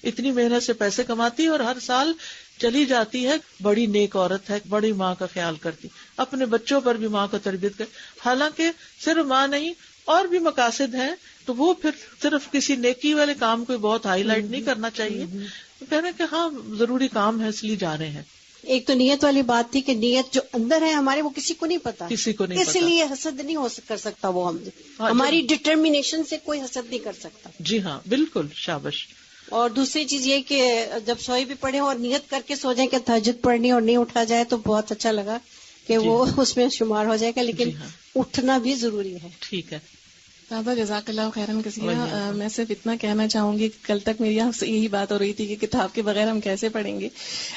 اتنی محنت سے پیسے کماتی ہے اور ہر سال چلی جاتی ہے, بڑی نیک عورت ہے, بڑی ماں کا خیال کرتی, اپنے بچوں پر بھی ماں کا تربیت کر. حالانکہ صرف ماں نہیں اور بھی مقاصد ہیں, تو وہ پھر صرف کسی نیکی والے کام کو بہت ہائی لائٹ نہیں کرنا چاہیے. کہنا کہ ہاں ضروری کام ہے اس لیے جا رہے ہیں. ایک تو نیت والی بات تھی کہ نیت جو اندر ہے ہمارے وہ کسی کو نہیں پتا, کسی کو نہیں اس لیے حسد نہیں کر سکتا وہ ہماری ڈٹرمینیشن سے کوئی حسد نہیں کر سکتا. جی ہاں بالکل, شاباش. اور دوسری چیز یہ کہ جب سوئی بھی پڑھے اور نیت کر کے سو جائیں کہ تہجد پڑھنی اور نہیں اٹھا جائے تو بہت اچھا لگا کہ وہ اس میں شمار ہو جائے گا, لیکن اٹھنا بھی ضروری ہے. ٹھیک ہے. دادا جزاک اللہ خیرن کثیرا. میں صرف اتنا کہنا چاہوں گی, کل تک میری آپ سے یہی بات ہو رہی تھی کہ کتاب کے بغیر ہم کیسے پڑھیں گے,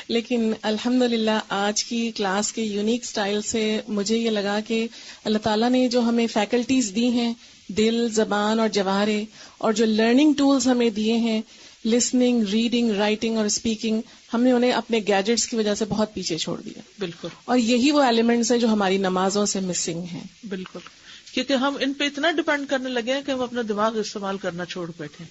لیکن الحمدللہ آج کی کلاس کے یونیک سٹائل سے مجھے یہ لگا کہ اللہ تعالیٰ نے جو ہمیں فیکلٹیز دی ہیں, دل, زبان اور جوارے, اور جو لرننگ ٹولز ہمیں دیے ہیں, لسننگ, ریڈنگ, رائٹنگ اور اسپیکنگ, ہم نے انہیں اپنے گیجٹس کی وجہ سے بہت پیچھے چھوڑ دیا. بالکل. اور یہی وہ ایلیمنٹس ہیں جو ہماری نمازوں سے مسنگ ہیں. بالکل, کیونکہ ہم ان پہ اتنا ڈپینڈ کرنے لگے ہیں کہ ہم اپنا دماغ استعمال کرنا چھوڑ بیٹھے.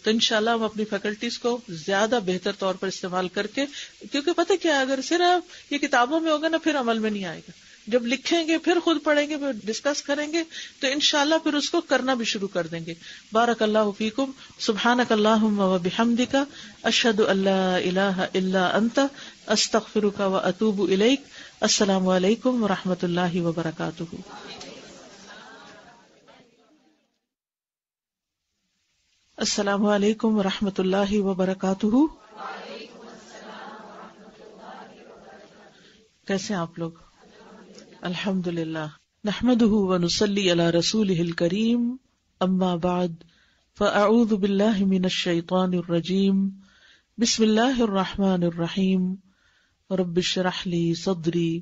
تو انشاءاللہ ہم اپنی فیکلٹیز کو زیادہ بہتر طور پر استعمال کر کے, کیونکہ پتہ کیا, اگر صرف یہ کتابوں میں ہوگا نا پھر عمل میں نہیں آئے گا. جب لکھیں گے, پھر خود پڑھیں گے, پھر ڈسکس کریں گے, تو انشاءاللہ پھر اس کو کرنا بھی شروع کر دیں گے. بارک اللہ فیکم, سبحانک اللہم و بحمدک, اشہد ان لا الہ الا انت, استغفرک و اتوب الیک. السلام علیکم و رحمۃ اللہ وبرکاتہ. السلام علیکم و رحمۃ اللہ وبرکاتہ. کیسے آپ لوگ؟ الحمدللہ. نحمدہ ونصلی علی رسولہ الکریم, اما بعد فاعوذ باللہ من الشیطان الرجیم, بسم اللہ الرحمن الرحیم. رب اشرح لی صدری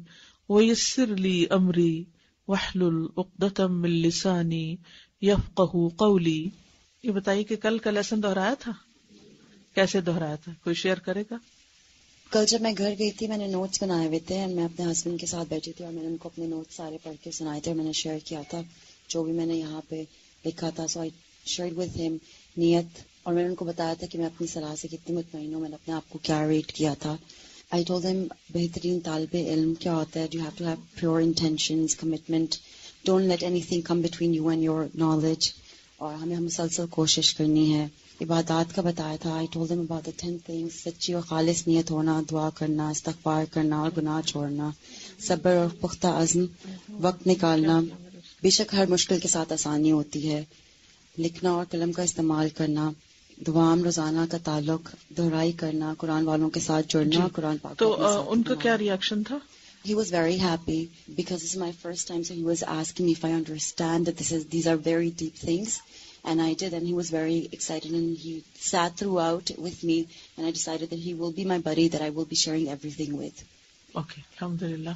ویسر لی امری واحلل عقدۃ من لسانی یفقہوا قولی. یہ بتائیے کہ کل کا لیسن دہرایا تھا, کیسے دہرایا تھا, کوئی شیئر کرے گا؟ کل جب میں گھر گئی تھی میں نے نوٹس بنائے ہوئے تھے, میں اپنے ہسبینڈ کے ساتھ بیٹھی تھی اور میں نے ان کو اپنے نوٹس سارے پڑھ کے سنائے تھے اور میں نے شیئر کیا تھا جو بھی میں نے یہاں پہ لکھا تھا. سو آئی شیئرڈ ود ہم نیت, اور میں نے ان کو بتایا تھا کہ میں اپنی صلاح سے کتنی مطمئن ہوں, میں نے اپنے آپ کو کیا ریٹ کیا تھا. آئی ٹولڈ دیم بہترین طالب علم کیا ہوتا ہے, you have to have pure intentions, commitment, don't let anything come between you and your knowledge, اور ہمیں مسلسل کوشش کرنی ہے. عبادات کا بتایا تھا. I told them about the 10 things. سچی اور خالص نیت ہونا, دعا کرنا, استغفار کرنا اور گناہ چھوڑنا, صبر اور پختہ عزم, وقت نکالنا. بے شک ہر مشکل کے ساتھ آسانی ہوتی ہے. لکھنا اور قلم کا استعمال کرنا, دوام روزانہ کا تعلق, دہرائی کرنا, قرآن والوں کے ساتھ جڑنا, قرآن پاک. تو ان کا کیا ریئیکشن تھا؟ He was very happy because this is my first time, so he was asking me if I understand that these are very deep things, and I did, and he was very excited, and he sat throughout with me, and I decided that he will be my buddy that I will be sharing everything with. Okay, alhamdulillah.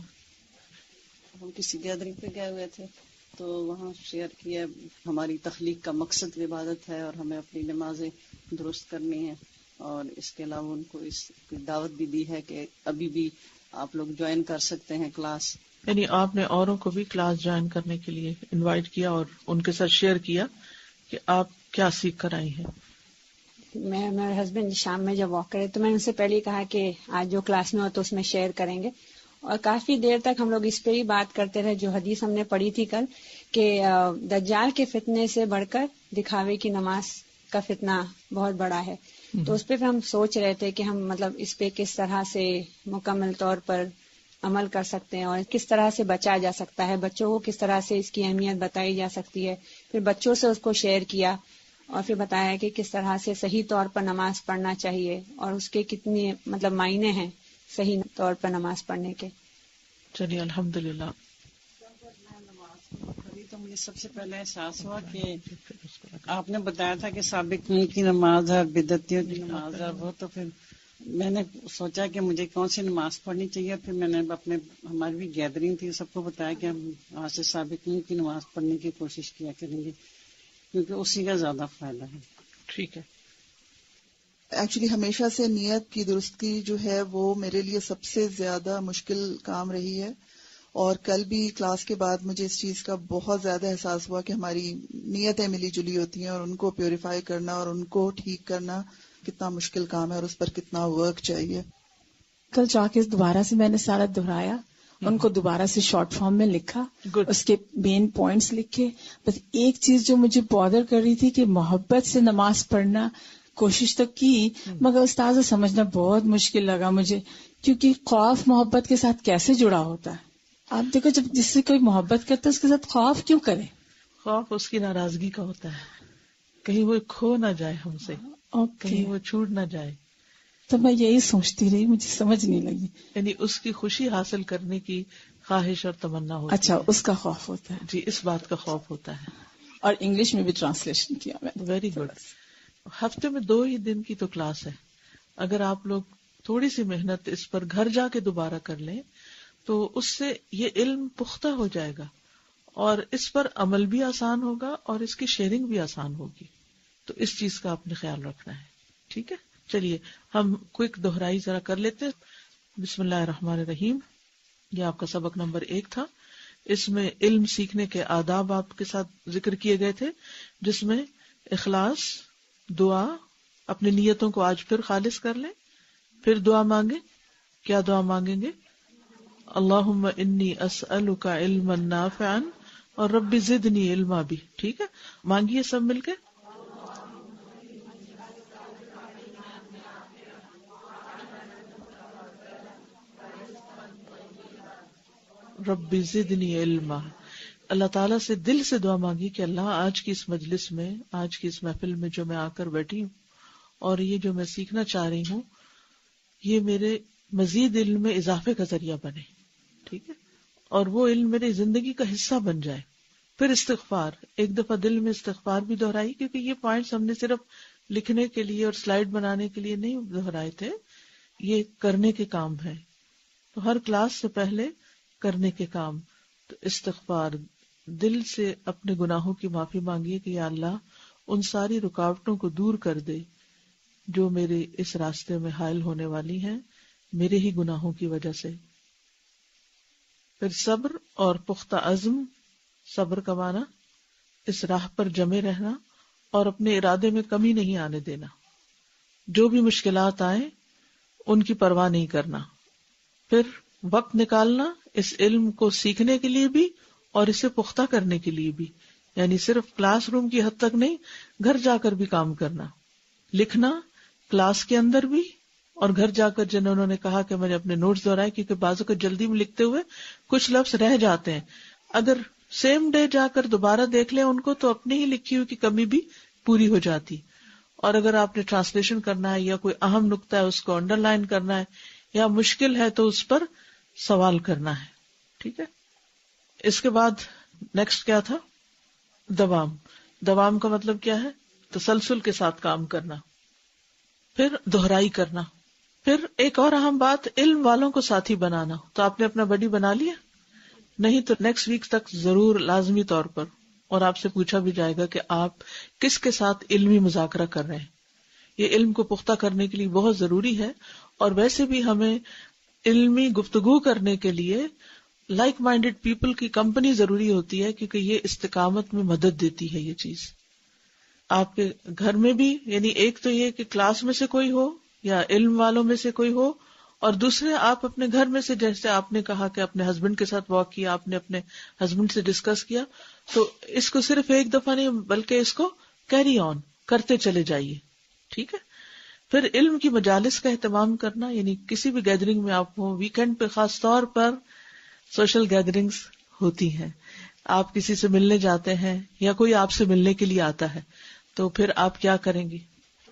ہم کسی gathering پہ گئے ہوئے تھے تو وہاں share کیا ہماری تخلیق کا مقصد عبادت ہے اور ہمیں اپنی نمازیں درست کرنی ہیں, اور اس کے علاوہ ان کو اس کی دعوت بھی دی ہے کہ ابھی بھی آپ لوگ جوائن کر سکتے ہیں کلاس. یعنی آپ نے اوروں کو بھی کلاس جوائن کرنے کے لیے انوائٹ کیا اور ان کے ساتھ شیئر کیا کہ آپ کیا سیکھ کر آئی ہیں. میں میرے ہسبینڈ شام میں جب واک کرے تو میں نے ان سے پہلے کہا کہ آج جو کلاس میں ہو تو اس میں شیئر کریں گے, اور کافی دیر تک ہم لوگ اس پہ ہی بات کرتے رہے جو حدیث ہم نے پڑھی تھی کل کہ دجال کے فتنے سے بڑھ کر دکھاوے کی نماز کا فتنہ بہت بڑا ہے. تو اس پہ ہم سوچ رہے تھے کہ ہم مطلب اس پہ کس طرح سے مکمل طور پر عمل کر سکتے ہیں اور کس طرح سے بچا جا سکتا ہے, بچوں کو کس طرح سے اس کی اہمیت بتائی جا سکتی ہے. پھر بچوں سے اس کو شیئر کیا اور پھر بتایا کہ کس طرح سے صحیح طور پر نماز پڑھنا چاہیے اور اس کے کتنے مطلب معنی ہیں صحیح طور پر نماز پڑھنے کے. چلیے الحمدللہ. تو مجھے سب سے پہلے احساس ہوا کہ آپ نے بتایا تھا کہ سابقین کی نماز ہے, بدعتیوں کی نماز ہے وہ, تو پھر میں نے سوچا کہ مجھے کون سی نماز پڑھنی چاہیے. پھر میں نے اپنے ہماری بھی گیدرنگ تھی سب کو بتایا کہ ہم وہاں سے سابقین کی نماز پڑھنے کی کوشش کیا کریں گے کیونکہ اسی کا زیادہ فائدہ ہے. ٹھیک ہے. ایکچولی ہمیشہ سے نیت کی درستگی جو ہے وہ میرے لیے سب سے زیادہ مشکل کام رہی ہے, اور کل بھی کلاس کے بعد مجھے اس چیز کا بہت زیادہ احساس ہوا کہ ہماری نیتیں ملی جلی ہوتی ہیں اور ان کو پیوریفائی کرنا اور ان کو ٹھیک کرنا کتنا مشکل کام ہے اور اس پر کتنا ورک چاہیے. کل جا کے دوبارہ سے میں نے سارا دہرایا, ان کو دوبارہ سے شارٹ فارم میں لکھا, اس کے مین پوائنٹس لکھے. بس ایک چیز جو مجھے بادر کر رہی تھی کہ محبت سے نماز پڑھنا کوشش تو کی مگر استاذ سمجھنا بہت مشکل لگا مجھے, کیونکہ خوف محبت کے ساتھ کیسے جڑا ہوتا ہے. آپ دیکھو جب جس سے کوئی محبت کرتا ہے اس کے ساتھ خوف کیوں کرے؟ خوف اس کی ناراضگی کا ہوتا ہے, کہیں وہ کھو نہ جائے ہم سے, کہیں وہ چھوٹ نہ جائے. تو میں یہی سوچتی رہی, مجھے سمجھ نہیں لگی. یعنی اس کی خوشی حاصل کرنے کی خواہش اور تمنا ہوتی ہے. اچھا, اس کا خوف ہوتا ہے. جی, اس بات کا خوف ہوتا ہے. اور انگلش میں بھی ٹرانسلیشن کیا میں. Very good. ہفتے میں 2 ہی دن کی تو کلاس ہے. اگر آپ لوگ تھوڑی سی محنت اس پر گھر جا کے دوبارہ کر لیں تو اس سے یہ علم پختہ ہو جائے گا اور اس پر عمل بھی آسان ہوگا اور اس کی شیئرنگ بھی آسان ہوگی. تو اس چیز کا آپ نے خیال رکھنا ہے. ٹھیک ہے, چلیے ہم کوئک دہرائی ذرا کر لیتے. بسم اللہ الرحمن الرحیم. یہ آپ کا سبق نمبر 1 تھا. اس میں علم سیکھنے کے آداب آپ کے ساتھ ذکر کیے گئے تھے, جس میں اخلاص, دعا, اپنی نیتوں کو آج پھر خالص کر لیں, پھر دعا مانگیں. کیا دعا مانگیں گے؟ اللہم انی اسألک علما نافعا اور رب زدنی علما بھی. ٹھیک ہے, مانگیے سب مل کے. رب زدنی علما. اللہ تعالیٰ سے دل سے دعا مانگی کہ اللہ آج کی اس مجلس میں, آج کی اس محفل میں جو میں آ کر بیٹھی ہوں اور یہ جو میں سیکھنا چاہ رہی ہوں یہ میرے مزید علم میں اضافے کا ذریعہ بنے. ٹھیک ہے, اور وہ علم میری زندگی کا حصہ بن جائے. پھر استغفار, ایک دفعہ دل میں استغفار بھی دہرائی, کیونکہ یہ پوائنٹس ہم نے صرف لکھنے کے لیے اور سلائیڈ بنانے کے لیے نہیں دہرائے تھے, یہ کرنے کے کام ہے. تو ہر کلاس سے پہلے کرنے کے کام. تو استغفار, دل سے اپنے گناہوں کی معافی مانگیے کہ یا اللہ ان ساری رکاوٹوں کو دور کر دے جو میرے اس راستے میں حائل ہونے والی ہیں میرے ہی گناہوں کی وجہ سے. پھر صبر اور پختہ عزم. صبر کا معنی اس راہ پر جمے رہنا اور اپنے ارادے میں کمی نہیں آنے دینا. جو بھی مشکلات آئیں ان کی پرواہ نہیں کرنا. پھر وقت نکالنا اس علم کو سیکھنے کے لیے بھی اور اسے پختہ کرنے کے لیے بھی, یعنی صرف کلاس روم کی حد تک نہیں, گھر جا کر بھی کام کرنا. لکھنا کلاس کے اندر بھی اور گھر جا کر جنہوں نے کہا کہ میں نے اپنے نوٹس دہرائے، کیونکہ بعضوں کو جلدی میں لکھتے ہوئے کچھ لفظ رہ جاتے ہیں، اگر سیم ڈے جا کر دوبارہ دیکھ لیں ان کو تو اپنی ہی لکھی ہوئی کی کمی بھی پوری ہو جاتی. اور اگر آپ نے ٹرانسلیشن کرنا ہے یا کوئی اہم نقطہ ہے اس کو انڈر لائن کرنا ہے یا مشکل ہے تو اس پر سوال کرنا ہے. ٹھیک ہے. اس کے بعد نیکسٹ کیا تھا؟ دوام. دوام کا مطلب کیا ہے؟ تسلسل کے ساتھ کام کرنا، پھر دہرائی کرنا. پھر ایک اور اہم بات، علم والوں کو ساتھی بنانا. تو آپ نے اپنا بڈی بنا لیا؟ نہیں تو نیکسٹ ویک تک ضرور لازمی طور پر، اور آپ سے پوچھا بھی جائے گا کہ آپ کس کے ساتھ علمی مذاکرہ کر رہے ہیں. یہ علم کو پختہ کرنے کے لیے بہت ضروری ہے. اور ویسے بھی ہمیں علمی گفتگو کرنے کے لیے لائک مائنڈیڈ پیپل کی کمپنی ضروری ہوتی ہے، کیونکہ یہ استقامت میں مدد دیتی ہے. یہ چیز آپ کے گھر میں بھی، یعنی ایک تو یہ کہ کلاس میں سے کوئی ہو یا علم والوں میں سے کوئی ہو، اور دوسرے آپ اپنے گھر میں سے، جیسے آپ نے کہا کہ اپنے ہسبینڈ کے ساتھ واک کیا، آپ نے اپنے ہسبینڈ سے ڈسکس کیا، تو اس کو صرف ایک دفعہ نہیں بلکہ اس کو کیری آن کرتے چلے جائیے. ٹھیک ہے. پھر علم کی مجالس کا اہتمام کرنا، یعنی کسی بھی گیدرنگ میں آپ ہوں، ویکینڈ پہ خاص طور پر سوشل گیدرنگز ہوتی ہیں، آپ کسی سے ملنے جاتے ہیں یا کوئی آپ سے ملنے کے لیے آتا ہے، تو پھر آپ کیا کریں گے؟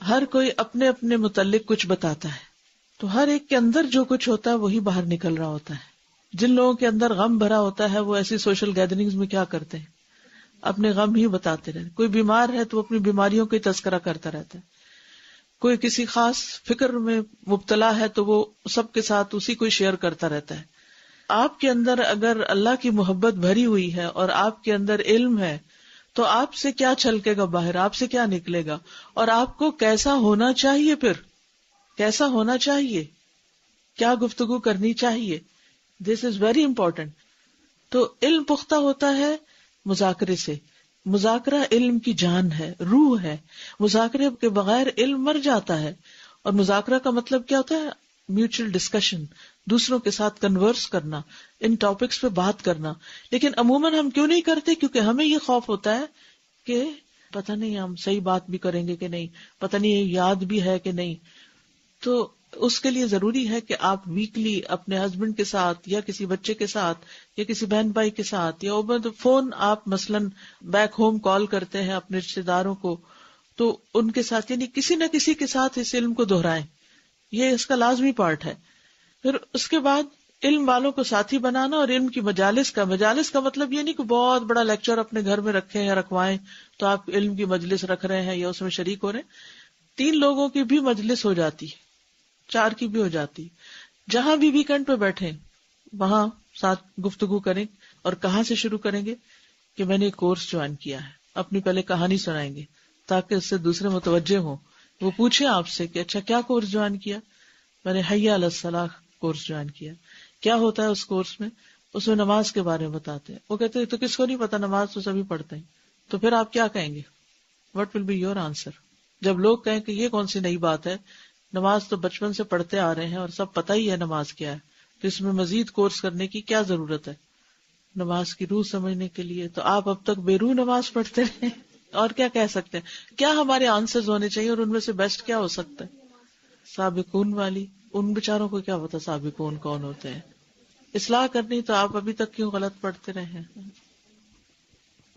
ہر کوئی اپنے اپنے متعلق کچھ بتاتا ہے، تو ہر ایک کے اندر جو کچھ ہوتا ہے وہی باہر نکل رہا ہوتا ہے. جن لوگوں کے اندر غم بھرا ہوتا ہے وہ ایسی سوشل گیدرنگز میں کیا کرتے ہیں؟ اپنے غم ہی بتاتے رہتے. کوئی بیمار ہے تو اپنی بیماریوں کا تذکرہ کرتا رہتا ہے. کوئی کسی خاص فکر میں مبتلا ہے تو وہ سب کے ساتھ اسی کو شیئر کرتا رہتا ہے. آپ کے اندر اگر اللہ کی محبت بھری ہوئی ہے اور آپ کے اندر علم ہے تو آپ سے کیا چھلکے گا باہر، آپ سے کیا نکلے گا، اور آپ کو کیسا ہونا چاہیے، پھر کیسا ہونا چاہیے، کیا گفتگو کرنی چاہیے. دس از ویری امپورٹینٹ. تو علم پختہ ہوتا ہے مذاکرے سے. مذاکرہ علم کی جان ہے، روح ہے. مذاکرے کے بغیر علم مر جاتا ہے. اور مذاکرہ کا مطلب کیا ہوتا ہے؟ میوچل ڈسکشن، دوسروں کے ساتھ کنورس کرنا، ان ٹاپکس پہ بات کرنا. لیکن عموماً ہم کیوں نہیں کرتے؟ کیونکہ ہمیں یہ خوف ہوتا ہے کہ پتہ نہیں ہم صحیح بات بھی کریں گے کہ نہیں، پتہ نہیں یاد بھی ہے کہ نہیں. تو اس کے لیے ضروری ہے کہ آپ ویکلی اپنے ہسبینڈ کے ساتھ یا کسی بچے کے ساتھ یا کسی بہن بھائی کے ساتھ یا فون آپ مثلاً بیک ہوم کال کرتے ہیں اپنے رشتے داروں کو، تو ان کے ساتھ یعنی کسی نہ کسی کے ساتھ اس علم کو دہرائیں. یہ اس کا لازمی پارٹ ہے. پھر اس کے بعد علم والوں کو ساتھی بنانا اور علم کی مجالس کا مطلب یہ نہیں کہ بہت بڑا لیکچر اپنے گھر میں رکھیں یا رکھوائیں تو آپ علم کی مجلس رکھ رہے ہیں یا اس میں شریک ہو رہے ہیں. 3 لوگوں کی بھی مجلس ہو جاتی ہے، 4 کی بھی ہو جاتی. جہاں بھی ویکینڈ پہ بیٹھے وہاں ساتھ گفتگو کریں. اور کہاں سے شروع کریں گے کہ میں نے ایک کورس جوائن کیا ہے. اپنی پہلے کہانی سنائیں گے تاکہ اس سے دوسرے متوجہ ہوں. وہ پوچھیں آپ سے کہ اچھا کیا کورس جوائن کیا؟ میں نے حی علی الصلاح کورس جوائن کیا. کیا ہوتا ہے اس کورس میں؟ اس میں نماز کے بارے میں بتاتے ہیں. وہ کہتے ہیں تو کس کو نہیں پتا، نماز تو سبھی پڑھتے ہیں. تو پھر آپ کیا کہیں گے؟ What will be your answer? جب لوگ کہیں کہ یہ کون سی نئی بات ہے، نماز تو بچپن سے پڑھتے آ رہے ہیں اور سب پتہ ہی ہے نماز کیا ہے، تو اس میں مزید کورس کرنے کی کیا ضرورت ہے نماز کی روح سمجھنے کے لیے؟ تو آپ اب تک بے روح نماز پڑھتے رہے. اور کیا کہہ سکتے ہیں؟ کیا ہمارے آنسرز ہونے چاہیے اور ان میں سے بیسٹ کیا ہو سکتا ہے؟ سابقون والی، ان بیچاروں کو کیا پتا سابقون کون ہوتے ہیں. اصلاح کرنی تو آپ ابھی تک کیوں غلط پڑھتے رہے ہیں؟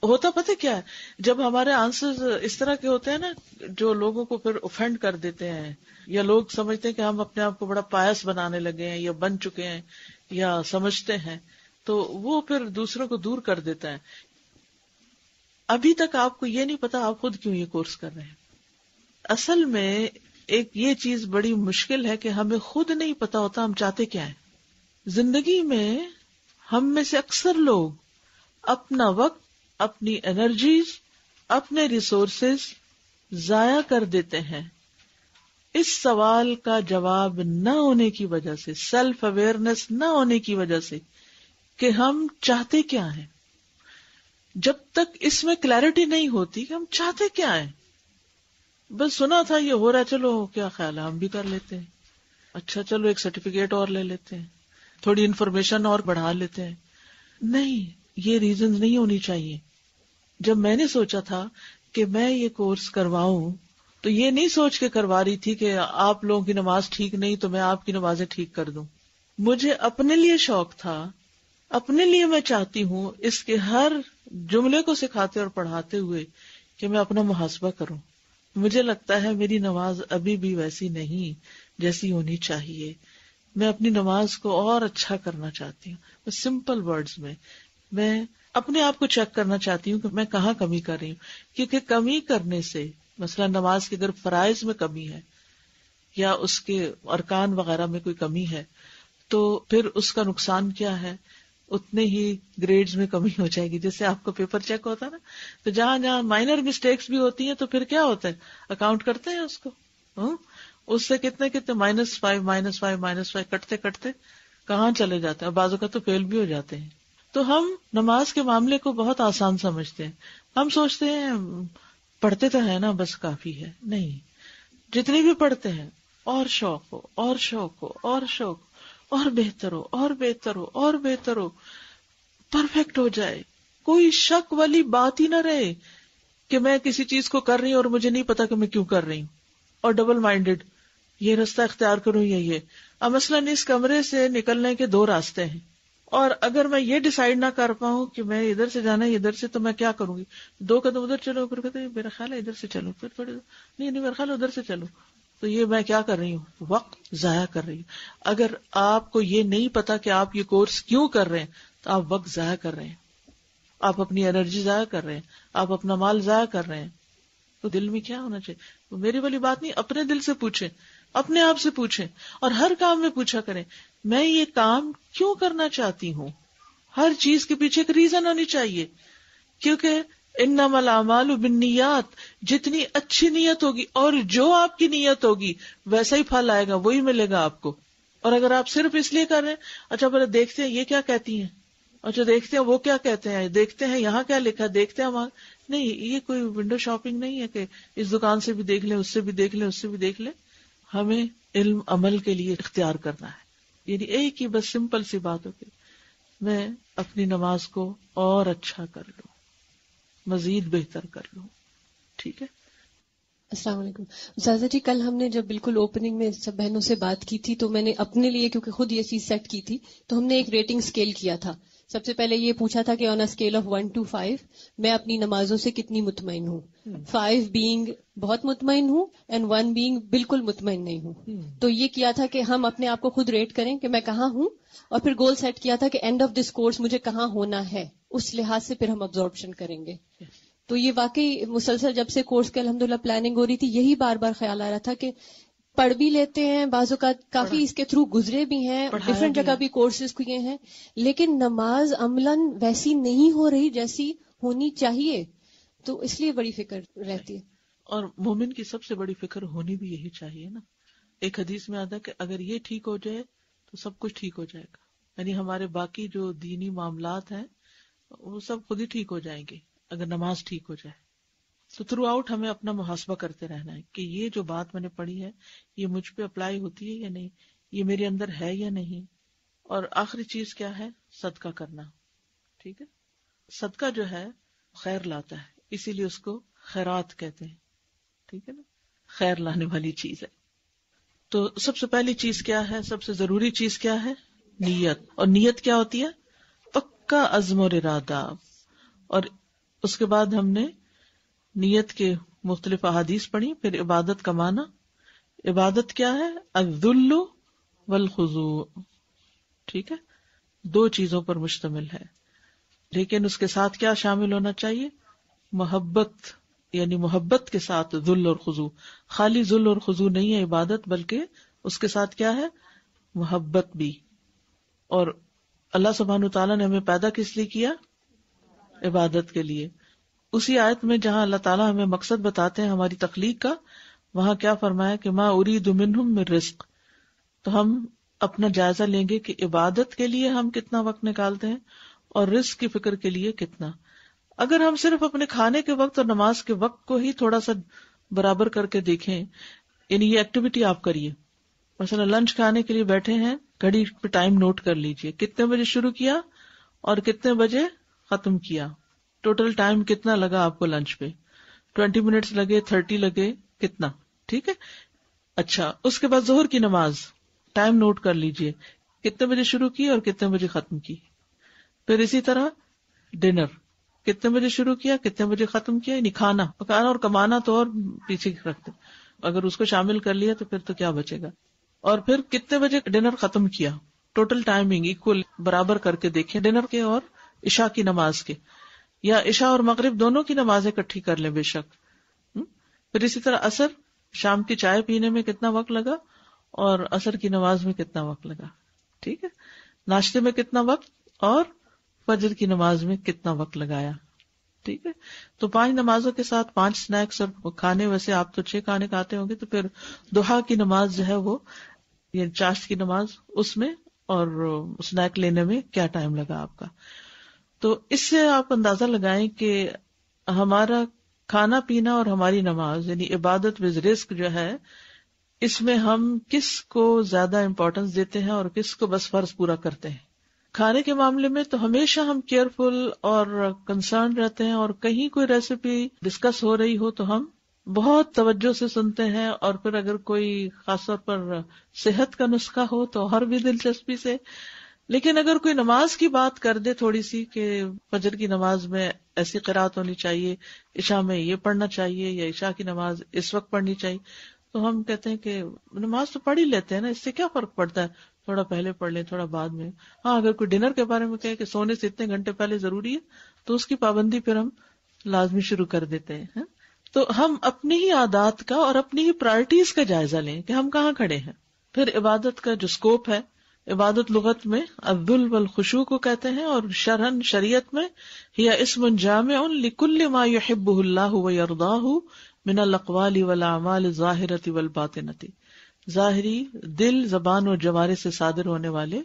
ہوتا پتہ کیا ہے، جب ہمارے آنسرز اس طرح کے ہوتے ہیں نا جو لوگوں کو پھر اوفینڈ کر دیتے ہیں، یا لوگ سمجھتے ہیں کہ ہم اپنے آپ کو بڑا پائس بنانے لگے ہیں یا بن چکے ہیں یا سمجھتے ہیں، تو وہ پھر دوسروں کو دور کر دیتا ہے. ابھی تک آپ کو یہ نہیں پتا آپ خود کیوں یہ کورس کر رہے ہیں. اصل میں ایک یہ چیز بڑی مشکل ہے کہ ہمیں خود نہیں پتا ہوتا ہم چاہتے کیا ہیں. زندگی میں ہم میں سے اکثر لوگ اپنا وقت، اپنی انرجیز، اپنے ریسورسز ضائع کر دیتے ہیں اس سوال کا جواب نہ ہونے کی وجہ سے، سیلف اویئرنیس نہ ہونے کی وجہ سے کہ ہم چاہتے کیا ہیں. جب تک اس میں کلیئرٹی نہیں ہوتی کہ ہم چاہتے کیا ہیں، بس سنا تھا یہ ہو رہا ہے، چلو کیا خیال ہے ہم بھی کر لیتے ہیں، اچھا چلو ایک سرٹیفکیٹ اور لے لیتے ہیں، تھوڑی انفارمیشن اور بڑھا لیتے ہیں. نہیں، یہ ریزنز نہیں ہونی چاہیے. جب میں نے سوچا تھا کہ میں یہ کورس کرواؤں تو یہ نہیں سوچ کے کروا رہی تھی کہ آپ لوگوں کی نماز ٹھیک نہیں تو میں آپ کی نمازیں ٹھیک کر دوں. مجھے اپنے لیے شوق تھا، اپنے لیے میں چاہتی ہوں اس کے ہر جملے کو سکھاتے اور پڑھاتے ہوئے کہ میں اپنا محاسبہ کروں. مجھے لگتا ہے میری نماز ابھی بھی ویسی نہیں جیسی ہونی چاہیے. میں اپنی نماز کو اور اچھا کرنا چاہتی ہوں. سمپل ورڈز میں اپنے آپ کو چیک کرنا چاہتی ہوں کہ میں کہاں کمی کر رہی ہوں، کیونکہ کمی کرنے سے مثلا نماز کے اگر فرائض میں کمی ہے یا اس کے ارکان وغیرہ میں کوئی کمی ہے تو پھر اس کا نقصان کیا ہے، اتنے ہی گریڈز میں کمی ہو جائے گی. جیسے آپ کا پیپر چیک ہوتا ہے نا، تو جہاں جہاں مائنر مسٹیکس بھی ہوتی ہیں تو پھر کیا ہوتا ہے، اکاؤنٹ کرتے ہیں اس کو. اس سے کتنے -5 کٹتے کٹتے کہاں چلے جاتے ہیں، اور بعضوں کا تو فیل بھی ہو جاتے ہیں. تو ہم نماز کے معاملے کو بہت آسان سمجھتے ہیں. ہم سوچتے ہیں پڑھتے تو ہے نا بس کافی ہے. نہیں، جتنی بھی پڑھتے ہیں اور شوق ہو اور شوق ہو اور شوق اور بہتر ہو اور بہتر ہو اور بہتر ہو، پرفیکٹ ہو جائے. کوئی شک والی بات ہی نہ رہے کہ میں کسی چیز کو کر رہی ہوں اور مجھے نہیں پتا کہ میں کیوں کر رہی ہوں، اور ڈبل مائنڈیڈ یہ راستہ اختیار کروں یا یہ. اب مثلاً اس کمرے سے نکلنے کے 2 راستے ہیں، اور اگر میں یہ ڈیسائیڈ نہ کر پاؤں کہ میں ادھر سے جانا ہے ادھر سے، تو میں کیا کروں گی؟ 2 قدم ادھر چلو، پھر کہتے ہیں میرا خیال ہے ادھر سے چلو، پھر تھوڑے نہیں میرا خیال ہے ادھر سے چلو. تو یہ میں کیا کر رہی ہوں؟ وقت ضائع کر رہی ہوں. اگر آپ کو یہ نہیں پتا کہ آپ یہ کورس کیوں کر رہے ہیں تو آپ وقت ضائع کر رہے ہیں، آپ اپنی انرجی ضائع کر رہے ہیں، آپ اپنا مال ضائع کر رہے ہیں. تو دل میں کیا ہونا چاہیے؟ میری والی بات نہیں، اپنے دل سے پوچھیں، اپنے آپ سے پوچھیں، اور ہر کام میں پوچھا کریں میں یہ کام کیوں کرنا چاہتی ہوں. ہر چیز کے پیچھے ایک ریزن ہونی چاہیے، کیونکہ انما الاعمال بالنیات، جتنی اچھی نیت ہوگی اور جو آپ کی نیت ہوگی ویسا ہی پھل آئے گا، وہی ملے گا آپ کو. اور اگر آپ صرف اس لیے کر رہے ہیں اچھا پہلے دیکھتے ہیں یہ کیا کہتی ہیں، اچھا دیکھتے ہیں وہ کیا کہتے ہیں، دیکھتے ہیں یہاں کیا لکھا، دیکھتے ہیں وہاں، نہیں، یہ کوئی ونڈو شاپنگ نہیں ہے کہ اس دکان سے بھی دیکھ لیں، اس سے بھی دیکھ لیں، اس سے بھی دیکھ لیں. ہمیں علم عمل کے لیے اختیار کرنا ہے. یعنی ایک ہی بس سمپل سی بات ہوگی، میں اپنی نماز کو اور اچھا کر لوں، مزید بہتر کر لوں. ٹھیک ہے. السلام علیکم استاذہ جی. کل ہم نے جب بالکل اوپننگ میں سب بہنوں سے بات کی تھی تو میں نے اپنے لیے کیونکہ خود یہ چیز سیٹ کی تھی تو ہم نے ایک ریٹنگ اسکیل کیا تھا. سب سے پہلے یہ پوچھا تھا کہ آن اے اسکیل آف 1 to 5 میں اپنی نمازوں سے کتنی مطمئن ہوں. 5 بینگ بہت مطمئن ہوں اینڈ 1 بینگ بالکل مطمئن نہیں ہوں. تو یہ کیا تھا کہ ہم اپنے آپ کو خود ریٹ کریں کہ میں کہاں ہوں، اور پھر گول سیٹ کیا تھا کہ اینڈ آف دس کورس مجھے کہاں ہونا ہے. اس لحاظ سے پھر ہم ابزارپشن کریں گے. تو یہ واقعی مسلسل جب سے کورس کی الحمدللہ پلاننگ ہو رہی تھی یہی بار بار خیال آ رہا تھا کہ پڑھ بھی لیتے ہیں، بعض اوقات کافی اس کے تھرو گزرے بھی ہیں، ڈفرینٹ جگہ بھی کورسز کیے ہیں، لیکن نماز عملاً ویسی نہیں ہو رہی جیسی ہونی چاہیے. تو اس لیے بڑی فکر رہتی ہے. اور مومن کی سب سے بڑی فکر ہونی بھی یہی چاہیے نا. ایک حدیث میں آتا ہے کہ اگر یہ ٹھیک ہو جائے تو سب کچھ ٹھیک ہو جائے گا. یعنی ہمارے باقی جو دینی معاملات ہیں وہ سب خود ہی ٹھیک ہو جائیں گے اگر نماز ٹھیک ہو جائے. تو تھرو آؤٹ ہمیں اپنا محاسبہ کرتے رہنا ہے کہ یہ جو بات میں نے پڑھی ہے یہ مجھ پہ اپلائی ہوتی ہے یا نہیں، یہ میرے اندر ہے یا نہیں. اور آخری چیز کیا ہے؟ صدقہ کرنا. ٹھیک ہے. صدقہ جو ہے خیر لاتا ہے، اسی لیے اس کو خیرات کہتے ہیں. ٹھیک ہے نا، خیر لانے والی چیز ہے. تو سب سے پہلی چیز کیا ہے؟ سب سے ضروری چیز کیا ہے؟ نیت. اور نیت کیا ہوتی ہے؟ پکا عزم اور ارادہ. اور اس کے بعد ہم نے نیت کے مختلف احادیث پڑھی. پھر عبادت کا معنی. عبادت کیا ہے؟ الذل والخضوع. ٹھیک ہے، 2 چیزوں پر مشتمل ہے. لیکن اس کے ساتھ کیا شامل ہونا چاہیے؟ محبت. یعنی محبت کے ساتھ ذل اور خضوع. خالی ذل اور خضوع نہیں ہے عبادت، بلکہ اس کے ساتھ کیا ہے؟ محبت بھی. اور اللہ سبحانہ تعالیٰ نے ہمیں پیدا کس لیے کیا؟ عبادت کے لیے. اسی آیت میں جہاں اللہ تعالیٰ ہمیں مقصد بتاتے ہیں ہماری تخلیق کا، وہاں کیا فرمایا کہ ما اريد منهم من رزق. تو ہم اپنا جائزہ لیں گے کہ عبادت کے لیے ہم کتنا وقت نکالتے ہیں اور رزق کی فکر کے لیے کتنا. اگر ہم صرف اپنے کھانے کے وقت اور نماز کے وقت کو ہی تھوڑا سا برابر کر کے دیکھیں، یعنی یہ ایکٹیویٹی آپ کریے. مثلا لنچ کھانے کے لیے بیٹھے ہیں، گھڑی پہ ٹائم نوٹ کر لیجئے کتنے بجے شروع کیا اور کتنے بجے ختم کیا. ٹوٹل ٹائم کتنا لگا آپ کو لنچ پہ؟ 20 منٹس لگے، 30 لگے کتنا. ٹھیک ہے. اچھا اس کے بعد ظہر کی نماز ٹائم نوٹ کر لیجئے, کتنے بجے شروع کی اور کتنے بجے ختم کی. پھر اسی طرح ڈنر کتنے بجے شروع کیا, کتنے بجے ختم کیا, یعنی کھانا پکانا اور کمانا تو اور پیچھے رکھتے, اگر اس کو شامل کر لیا تو پھر تو کیا بچے گا. اور پھر کتنے بجے ڈنر ختم کیا, ٹوٹل ٹائمنگ ایکول برابر کر کے دیکھیں ڈنر کے اور عشاء کی نماز کے, یا عشاء اور مغرب دونوں کی نمازیں اکٹھی کر لیں بے شک. پھر اسی طرح عصر, شام کی چائے پینے میں کتنا وقت لگا اور عصر کی نماز میں کتنا وقت لگا. ٹھیک ہے. ناشتے میں کتنا وقت اور فجر کی نماز میں کتنا وقت لگایا. ٹھیک ہے. تو 5 نمازوں کے ساتھ 5 سنیکس اور کھانے, ویسے آپ تو 6 کھانے کھاتے ہوں گے, تو پھر ضحیٰ کی نماز جو ہے وہ یہ چاشت کی نماز اس میں اور سنیک لینے میں کیا ٹائم لگا آپ کا. تو اس سے آپ اندازہ لگائیں کہ ہمارا کھانا پینا اور ہماری نماز یعنی عبادت وز رزق جو ہے, اس میں ہم کس کو زیادہ امپورٹنس دیتے ہیں اور کس کو بس فرض پورا کرتے ہیں. کھانے کے معاملے میں تو ہمیشہ ہم کیئرفل اور کنسرن رہتے ہیں, اور کہیں کوئی ریسیپی ڈسکس ہو رہی ہو تو ہم بہت توجہ سے سنتے ہیں, اور پھر اگر کوئی خاص طور پر صحت کا نسخہ ہو تو اور بھی دلچسپی سے. لیکن اگر کوئی نماز کی بات کر دے تھوڑی سی کہ فجر کی نماز میں ایسی قرات ہونی چاہیے, عشاء میں یہ پڑھنا چاہیے, یا عشاء کی نماز اس وقت پڑھنی چاہیے, تو ہم کہتے ہیں کہ نماز تو پڑھ ہی لیتے ہیں نا, اس سے کیا فرق پڑتا ہے, تھوڑا پہلے پڑھ لیں تھوڑا بعد میں. ہاں اگر کوئی ڈنر کے بارے میں کہے کہ سونے سے اتنے گھنٹے پہلے ضروری ہے تو اس کی پابندی پھر ہم لازمی شروع کر دیتے ہیں. تو ہم اپنی ہی عادات کا اور اپنی ہی پرائرٹیز کا جائزہ لیں کہ ہم کہاں کھڑے ہیں. پھر عبادت کا جو سکوپ ہے, عبادت لغت میں الذل والخشوع کو کہتے ہیں, اور شرعن شریعت میں ہی اسم جامع لکل ما یحبہ اللہ ویرضاہ من الاقوال والاعمال الظاہرۃ والباطنۃ, ظاہری دل زبان اور جوارح سے صادر ہونے والے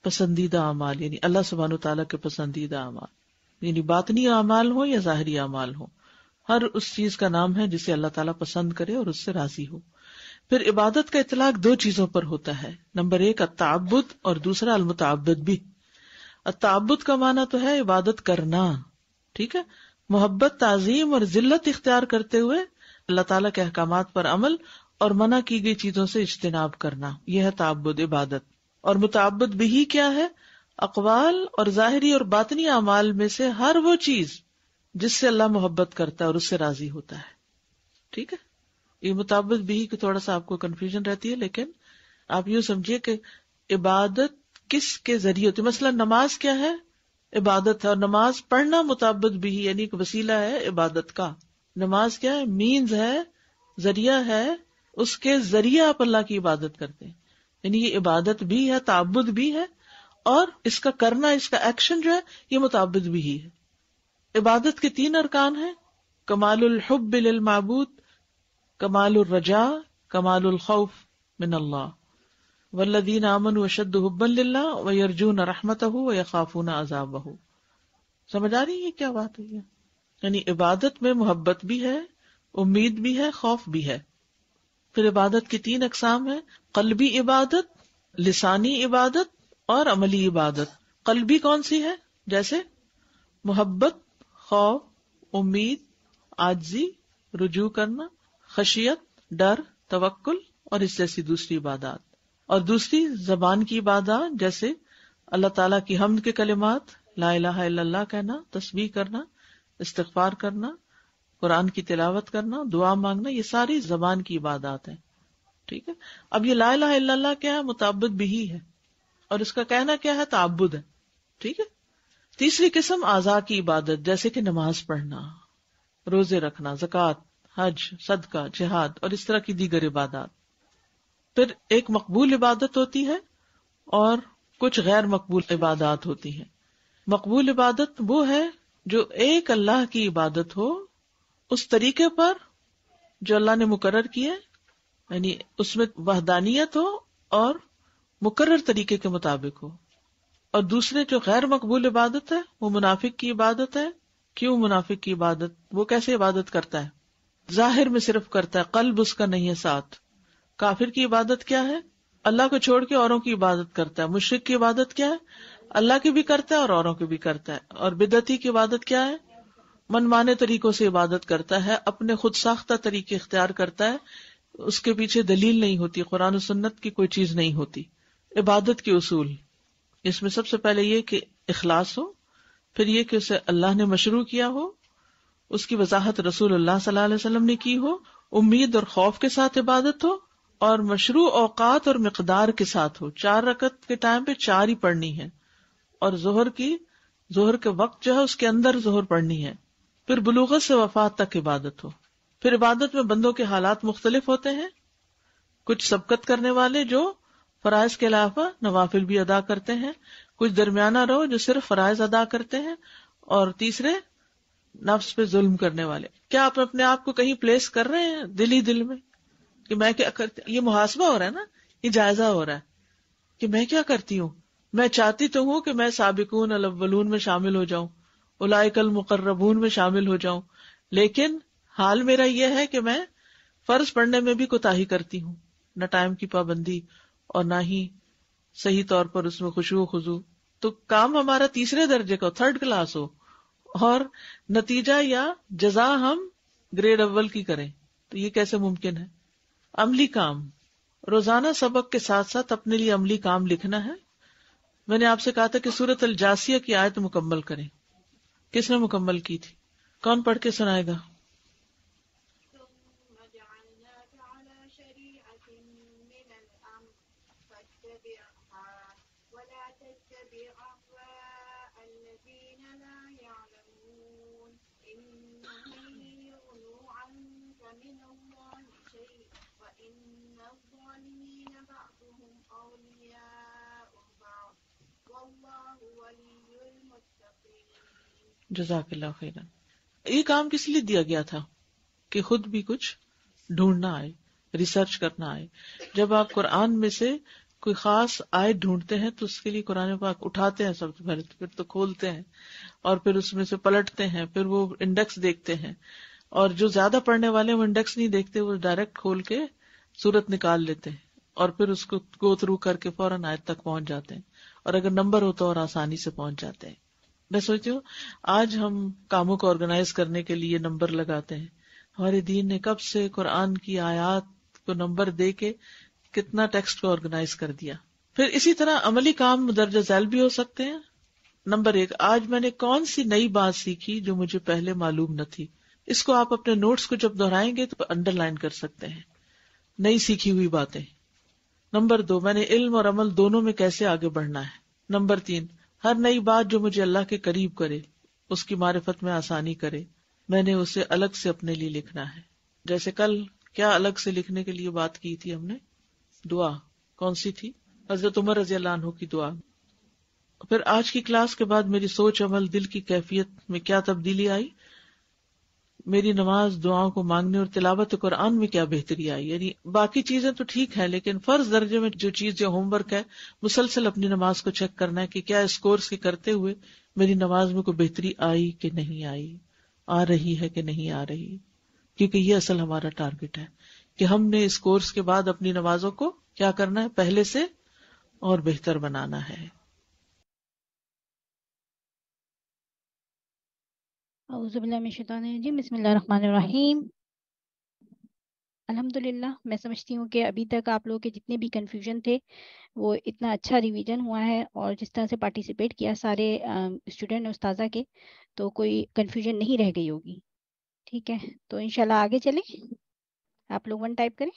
پسندیدہ اعمال, یعنی اللہ سبحانہ وتعالیٰ کے پسندیدہ اعمال, یعنی باطنی اعمال ہو یا ظاہری اعمال ہو, ہر اس چیز کا نام ہے جسے اللہ تعالیٰ پسند کرے اور اس سے راضی ہو. پھر عبادت کا اطلاق 2 چیزوں پر ہوتا ہے, نمبر 1 التعبد اور دوسرا المتعبد بھی. التعبد کا معنی تو ہے عبادت کرنا, ٹھیک ہے, محبت تعظیم اور ذلت اختیار کرتے ہوئے اللہ تعالیٰ کے احکامات پر عمل اور منع کی گئی چیزوں سے اجتناب کرنا, یہ ہے تعبد عبادت. اور متعبد بھی کیا ہے, اقوال اور ظاہری اور باطنی اعمال میں سے ہر وہ چیز جس سے اللہ محبت کرتا ہے اور اس سے راضی ہوتا ہے. ٹھیک ہے. یہ متعبد بھی کہ تھوڑا سا آپ کو کنفیوژن رہتی ہے, لیکن آپ یوں سمجھیے کہ عبادت کس کے ذریعے ہوتی ہے. مثلا نماز کیا ہے, عبادت ہے, اور نماز پڑھنا متعبد بھی یعنی ایک وسیلہ ہے عبادت کا. نماز کیا ہے, مینز ہے, ذریعہ ہے, اس کے ذریعے آپ اللہ کی عبادت کرتے ہیں. یعنی یہ عبادت بھی ہے, تعبد بھی ہے, اور اس کا کرنا, اس کا ایکشن جو ہے یہ متعبد بھی ہی ہے. عبادت کے 3 ارکان ہیں, کمال الحب للمعبود, کمال الرجاء, کمال الخوف من اللہ, والذین آمنوا اشد حبا للہ ویرجون رحمتہ ویخافون عذابہ. سمجھ آ رہی ہے کیا بات ہے؟ یعنی عبادت میں محبت بھی ہے, امید بھی ہے, خوف بھی ہے. پھر عبادت کی 3 اقسام ہیں, قلبی عبادت, لسانی عبادت اور عملی عبادت. قلبی کون سی ہے؟ جیسے محبت, خوف, امید, عاجزی, رجوع کرنا, خشیت, ڈر, توکل اور اس جیسی دوسری عبادات. اور دوسری زبان کی عبادات جیسے اللہ تعالیٰ کی حمد کے کلمات, لا الہ الا اللہ کہنا, تسبیح کرنا, استغفار کرنا, قرآن کی تلاوت کرنا, دعا مانگنا, یہ ساری زبان کی عبادات ہیں. ٹھیک ہے. اب یہ لا الہ الا اللہ کیا ہے, متعبد بھی ہے, اور اس کا کہنا کیا ہے, تعبد ہے. ٹھیک ہے. تیسری قسم اعضاء کی عبادت جیسے کہ نماز پڑھنا, روزے رکھنا, زکوٰۃ, حج, صدقہ, جہاد اور اس طرح کی دیگر عبادات. پھر ایک مقبول عبادت ہوتی ہے اور کچھ غیر مقبول عبادات ہوتی ہیں. مقبول عبادت وہ ہے جو ایک اللہ کی عبادت ہو اس طریقے پر جو اللہ نے مقرر کیا, یعنی اس میں وحدانیت ہو اور مقرر طریقے کے مطابق ہو. اور دوسرے جو غیر مقبول عبادت ہے وہ منافق کی عبادت ہے. کیوں منافق کی عبادت؟ وہ کیسے عبادت کرتا ہے؟ ظاہر میں صرف کرتا ہے, قلب اس کا نہیں ہے ساتھ. کافر کی عبادت کیا ہے؟ اللہ کو چھوڑ کے اوروں کی عبادت کرتا ہے. مشرک کی عبادت کیا ہے؟ اللہ کی بھی کرتا ہے اور اوروں کی بھی کرتا ہے. اور بدعتی کی عبادت کیا ہے؟ منمانے طریقوں سے عبادت کرتا ہے، اپنے خود ساختہ طریقے اختیار کرتا ہے، اس کے پیچھے دلیل نہیں ہوتی، قرآن و سنت کی کوئی چیز نہیں ہوتی. عبادت کے اصول، اس میں سب سے پہلے یہ کہ اخلاص ہو، پھر یہ کہ اسے اللہ نے مشروع کیا ہو، اس کی وضاحت رسول اللہ صلی اللہ علیہ وسلم نے کی ہو، امید اور خوف کے ساتھ عبادت ہو، اور مشروع اوقات اور مقدار کے ساتھ ہو. 4 رکعت کے ٹائم پہ 4 ہی پڑھنی ہے، اور ظہر کے وقت جو ہے اس کے اندر ظہر پڑھنی ہے. پھر بلوغت سے وفات تک عبادت ہو. پھر عبادت میں بندوں کے حالات مختلف ہوتے ہیں، کچھ سبقت کرنے والے جو فرائض کے علاوہ نوافل بھی ادا کرتے ہیں، کچھ درمیانہ رو جو صرف فرائض ادا کرتے ہیں، اور تیسرے نفس پہ ظلم کرنے والے. کیا آپ اپنے آپ کو کہیں پلیس کر رہے ہیں دل میں کہ میں کیا کرتی؟ یہ محاسبہ ہو رہا ہے نا، یہ جائزہ ہو رہا ہے کہ میں کیا کرتی ہوں. میں چاہتی تو ہوں کہ میں سابقون الاولون میں شامل ہو جاؤں، اولئک المقربون میں شامل ہو جاؤں، لیکن حال میرا یہ ہے کہ میں فرض پڑھنے میں بھی کوتاہی کرتی ہوں، نہ ٹائم کی پابندی اور نہ ہی صحیح طور پر اس میں خشوع و خضوع. تو کام ہمارا تیسرے درجے کا 3rd کلاس ہو، اور نتیجہ یا جزا ہم گریڈ اول کی کریں، تو یہ کیسے ممکن ہے؟ عملی کام، روزانہ سبق کے ساتھ ساتھ اپنے لیے عملی کام لکھنا ہے. میں نے آپ سے کہا تھا کہ سورۃ الجاسیہ کی آیت مکمل کریں. کس نے مکمل کی تھی؟ کون پڑھ کے سنائے گا؟ جزاک اللہ خیرا. یہ کام کس لیے دیا گیا تھا؟ کہ خود بھی کچھ ڈھونڈنا آئے، ریسرچ کرنا آئے. جب آپ قرآن میں سے کوئی خاص آیت ڈھونڈتے ہیں تو اس کے لیے قرآن پاک اٹھاتے ہیں سب سے پہلے، پھر تو کھولتے ہیں اور پھر اس میں سے پلٹتے ہیں، پھر وہ انڈیکس دیکھتے ہیں. اور جو زیادہ پڑھنے والے وہ انڈیکس نہیں دیکھتے، وہ ڈائریکٹ کھول کے سورت نکال لیتے ہیں اور پھر اس کو گو تھرو کر کے فوراً آیت تک پہنچ جاتے ہیں، اور اگر نمبر ہو تو اور آسانی سے پہنچ جاتے ہیں. میں سوچتی ہوں آج ہم کاموں کو آرگنائز کرنے کے لیے نمبر لگاتے ہیں. ہمارے دین نے کب سے قرآن کی آیات کو نمبر دے کے کتنا ٹیکسٹ کو آرگنائز کر دیا. پھر اسی طرح عملی کام مدرجہ ذیل بھی ہو سکتے ہیں. نمبر 1، آج میں نے کون سی نئی بات سیکھی جو مجھے پہلے معلوم نہ تھی. اس کو آپ اپنے نوٹس کو جب دہرائیں گے تو انڈر لائن کر سکتے ہیں، نئی سیکھی ہوئی باتیں. نمبر 2، میں نے علم اور عمل دونوں میں کیسے آگے بڑھنا ہے. نمبر 3، ہر نئی بات جو مجھے اللہ کے قریب کرے، اس کی معرفت میں آسانی کرے، میں نے اسے الگ سے اپنے لیے لکھنا ہے. جیسے کل کیا الگ سے لکھنے کے لیے بات کی تھی ہم نے؟ دعا. کون سی تھی؟ حضرت عمر رضی اللہ عنہ کی دعا. پھر آج کی کلاس کے بعد میری سوچ، عمل، دل کی کیفیت میں کیا تبدیلی آئی، میری نماز، دعاؤں کو مانگنے اور تلاوت قرآن میں کیا بہتری آئی. یعنی باقی چیزیں تو ٹھیک ہے، لیکن فرض درجے میں جو چیز جو ہوم ورک ہے، مسلسل اپنی نماز کو چیک کرنا ہے کہ کیا اس کورس کے کرتے ہوئے میری نماز میں کوئی بہتری آئی کہ نہیں آئی، آ رہی ہے کہ نہیں آ رہی. کیونکہ یہ اصل ہمارا ٹارگٹ ہے کہ ہم نے اس کورس کے بعد اپنی نمازوں کو کیا کرنا ہے، پہلے سے اور بہتر بنانا ہے. اعوذ باللہ من الشیطان الرجیم، بسم اللہ الرحمن الرحیم. الحمدللہ میں سمجھتی ہوں کہ ابھی تک آپ لوگوں کے جتنے بھی کنفیوژن تھے وہ اتنا اچھا ریویژن ہوا ہے، اور جس طرح سے پارٹیسپیٹ کیا سارے اسٹوڈنٹ استاذہ کے، تو کوئی کنفیوژن نہیں رہ گئی ہوگی. ٹھیک ہے، تو انشاءاللہ آگے چلیں. آپ لوگ 1 ٹائپ کریں.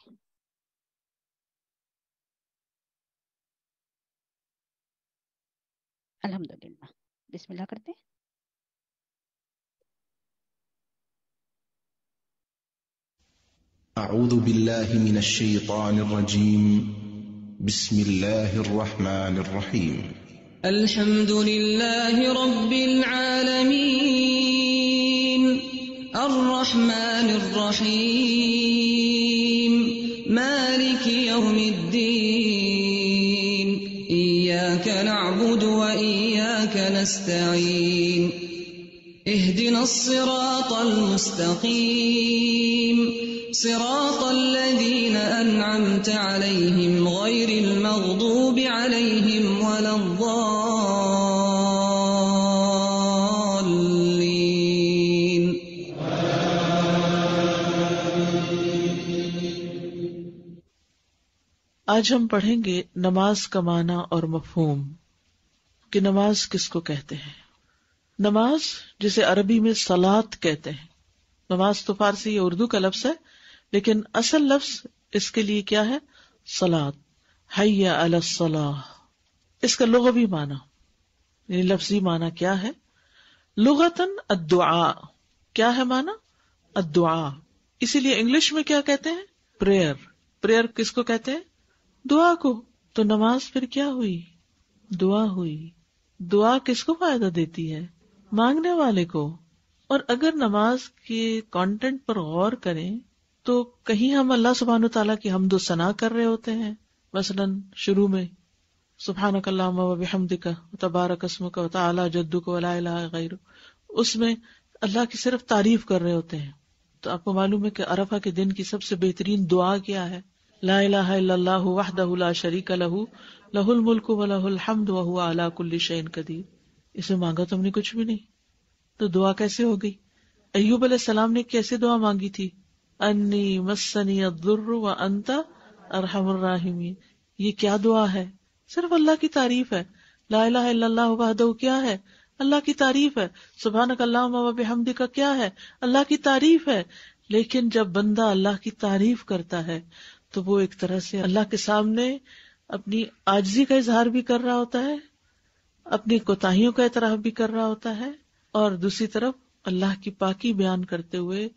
الحمدللہ. بسم اللہ کرتے ہیں. اعوذ باللہ من الشیطان الرجیم. بسم اللہ الرحمن الرحیم. الحمد للہ رب العالمین الرحمن الرحیم مالک یوم الدین ایاک نعبد و ایاک نستعین اهدنا الصراط المستقیم صراط الذين أنعمت عليهم غير المغضوب عليهم ولا الضالين آج ہم پڑھیں گے نماز کا معنی اور مفہوم، کہ نماز کس کو کہتے ہیں۔ نماز جسے عربی میں صلاۃ کہتے ہیں، نماز تو فارسی یا اردو کا لفظ ہے، لیکن اصل لفظ اس کے لیے کیا ہے؟ صلاۃ، حی علی الصلاۃ۔ اس کا لغوی معنی یعنی لفظی معنی کیا ہے؟ لغتاً الدعاء۔ کیا ہے معنی؟ الدعاء۔ اسی لیے انگلش میں کیا کہتے ہیں؟ پریئر۔ پریئر کس کو کہتے ہیں؟ دعا کو۔ تو نماز پھر کیا ہوئی؟ دعا ہوئی۔ دعا کس کو فائدہ دیتی ہے؟ مانگنے والے کو۔ اور اگر نماز کے کانٹینٹ پر غور کریں تو کہیں ہم اللہ سبحانہ وتعالیٰ کی حمد و ثنا کر رہے ہوتے ہیں، مثلاً شروع میں سبحانک اللہم و بحمدک تبارک اسمک و تعالی جدک و لا الہ غیرک، اس میں اللہ کی صرف تعریف کر رہے ہوتے ہیں۔ تو آپ کو معلوم ہے کہ عرفہ کے دن کی سب سے بہترین دعا کیا ہے؟ لا الہ الا اللہ وحدہ لا شریک لہ لہ الملک و لہ الحمد وہو علی کل شیء قدیر۔ اس میں مانگا تو ہم نے کچھ بھی نہیں، تو دعا کیسے ہو گئی؟ ایوب علیہ السلام نے کیسے دعا مانگی تھی؟ انی مسنی الضر وانت ارحم الراحمین۔ یہ کیا دعا ہے؟ صرف اللہ کی تعریف ہے۔ لا الہ الا اللہ وحدہ کیا ہے؟ اللہ کی تعریف ہے۔ سبحانک اللہم و بحمدک کیا ہے؟ اللہ کی تعریف ہے۔ لیکن جب بندہ اللہ کی تعریف کرتا ہے تو وہ ایک طرح سے اللہ کے سامنے اپنی عاجزی کا اظہار بھی کر رہا ہوتا ہے، اپنی کوتاہیوں کا اعتراف بھی کر رہا ہوتا ہے، اور دوسری طرف اللہ کی پاکی بیان کرتے ہوئے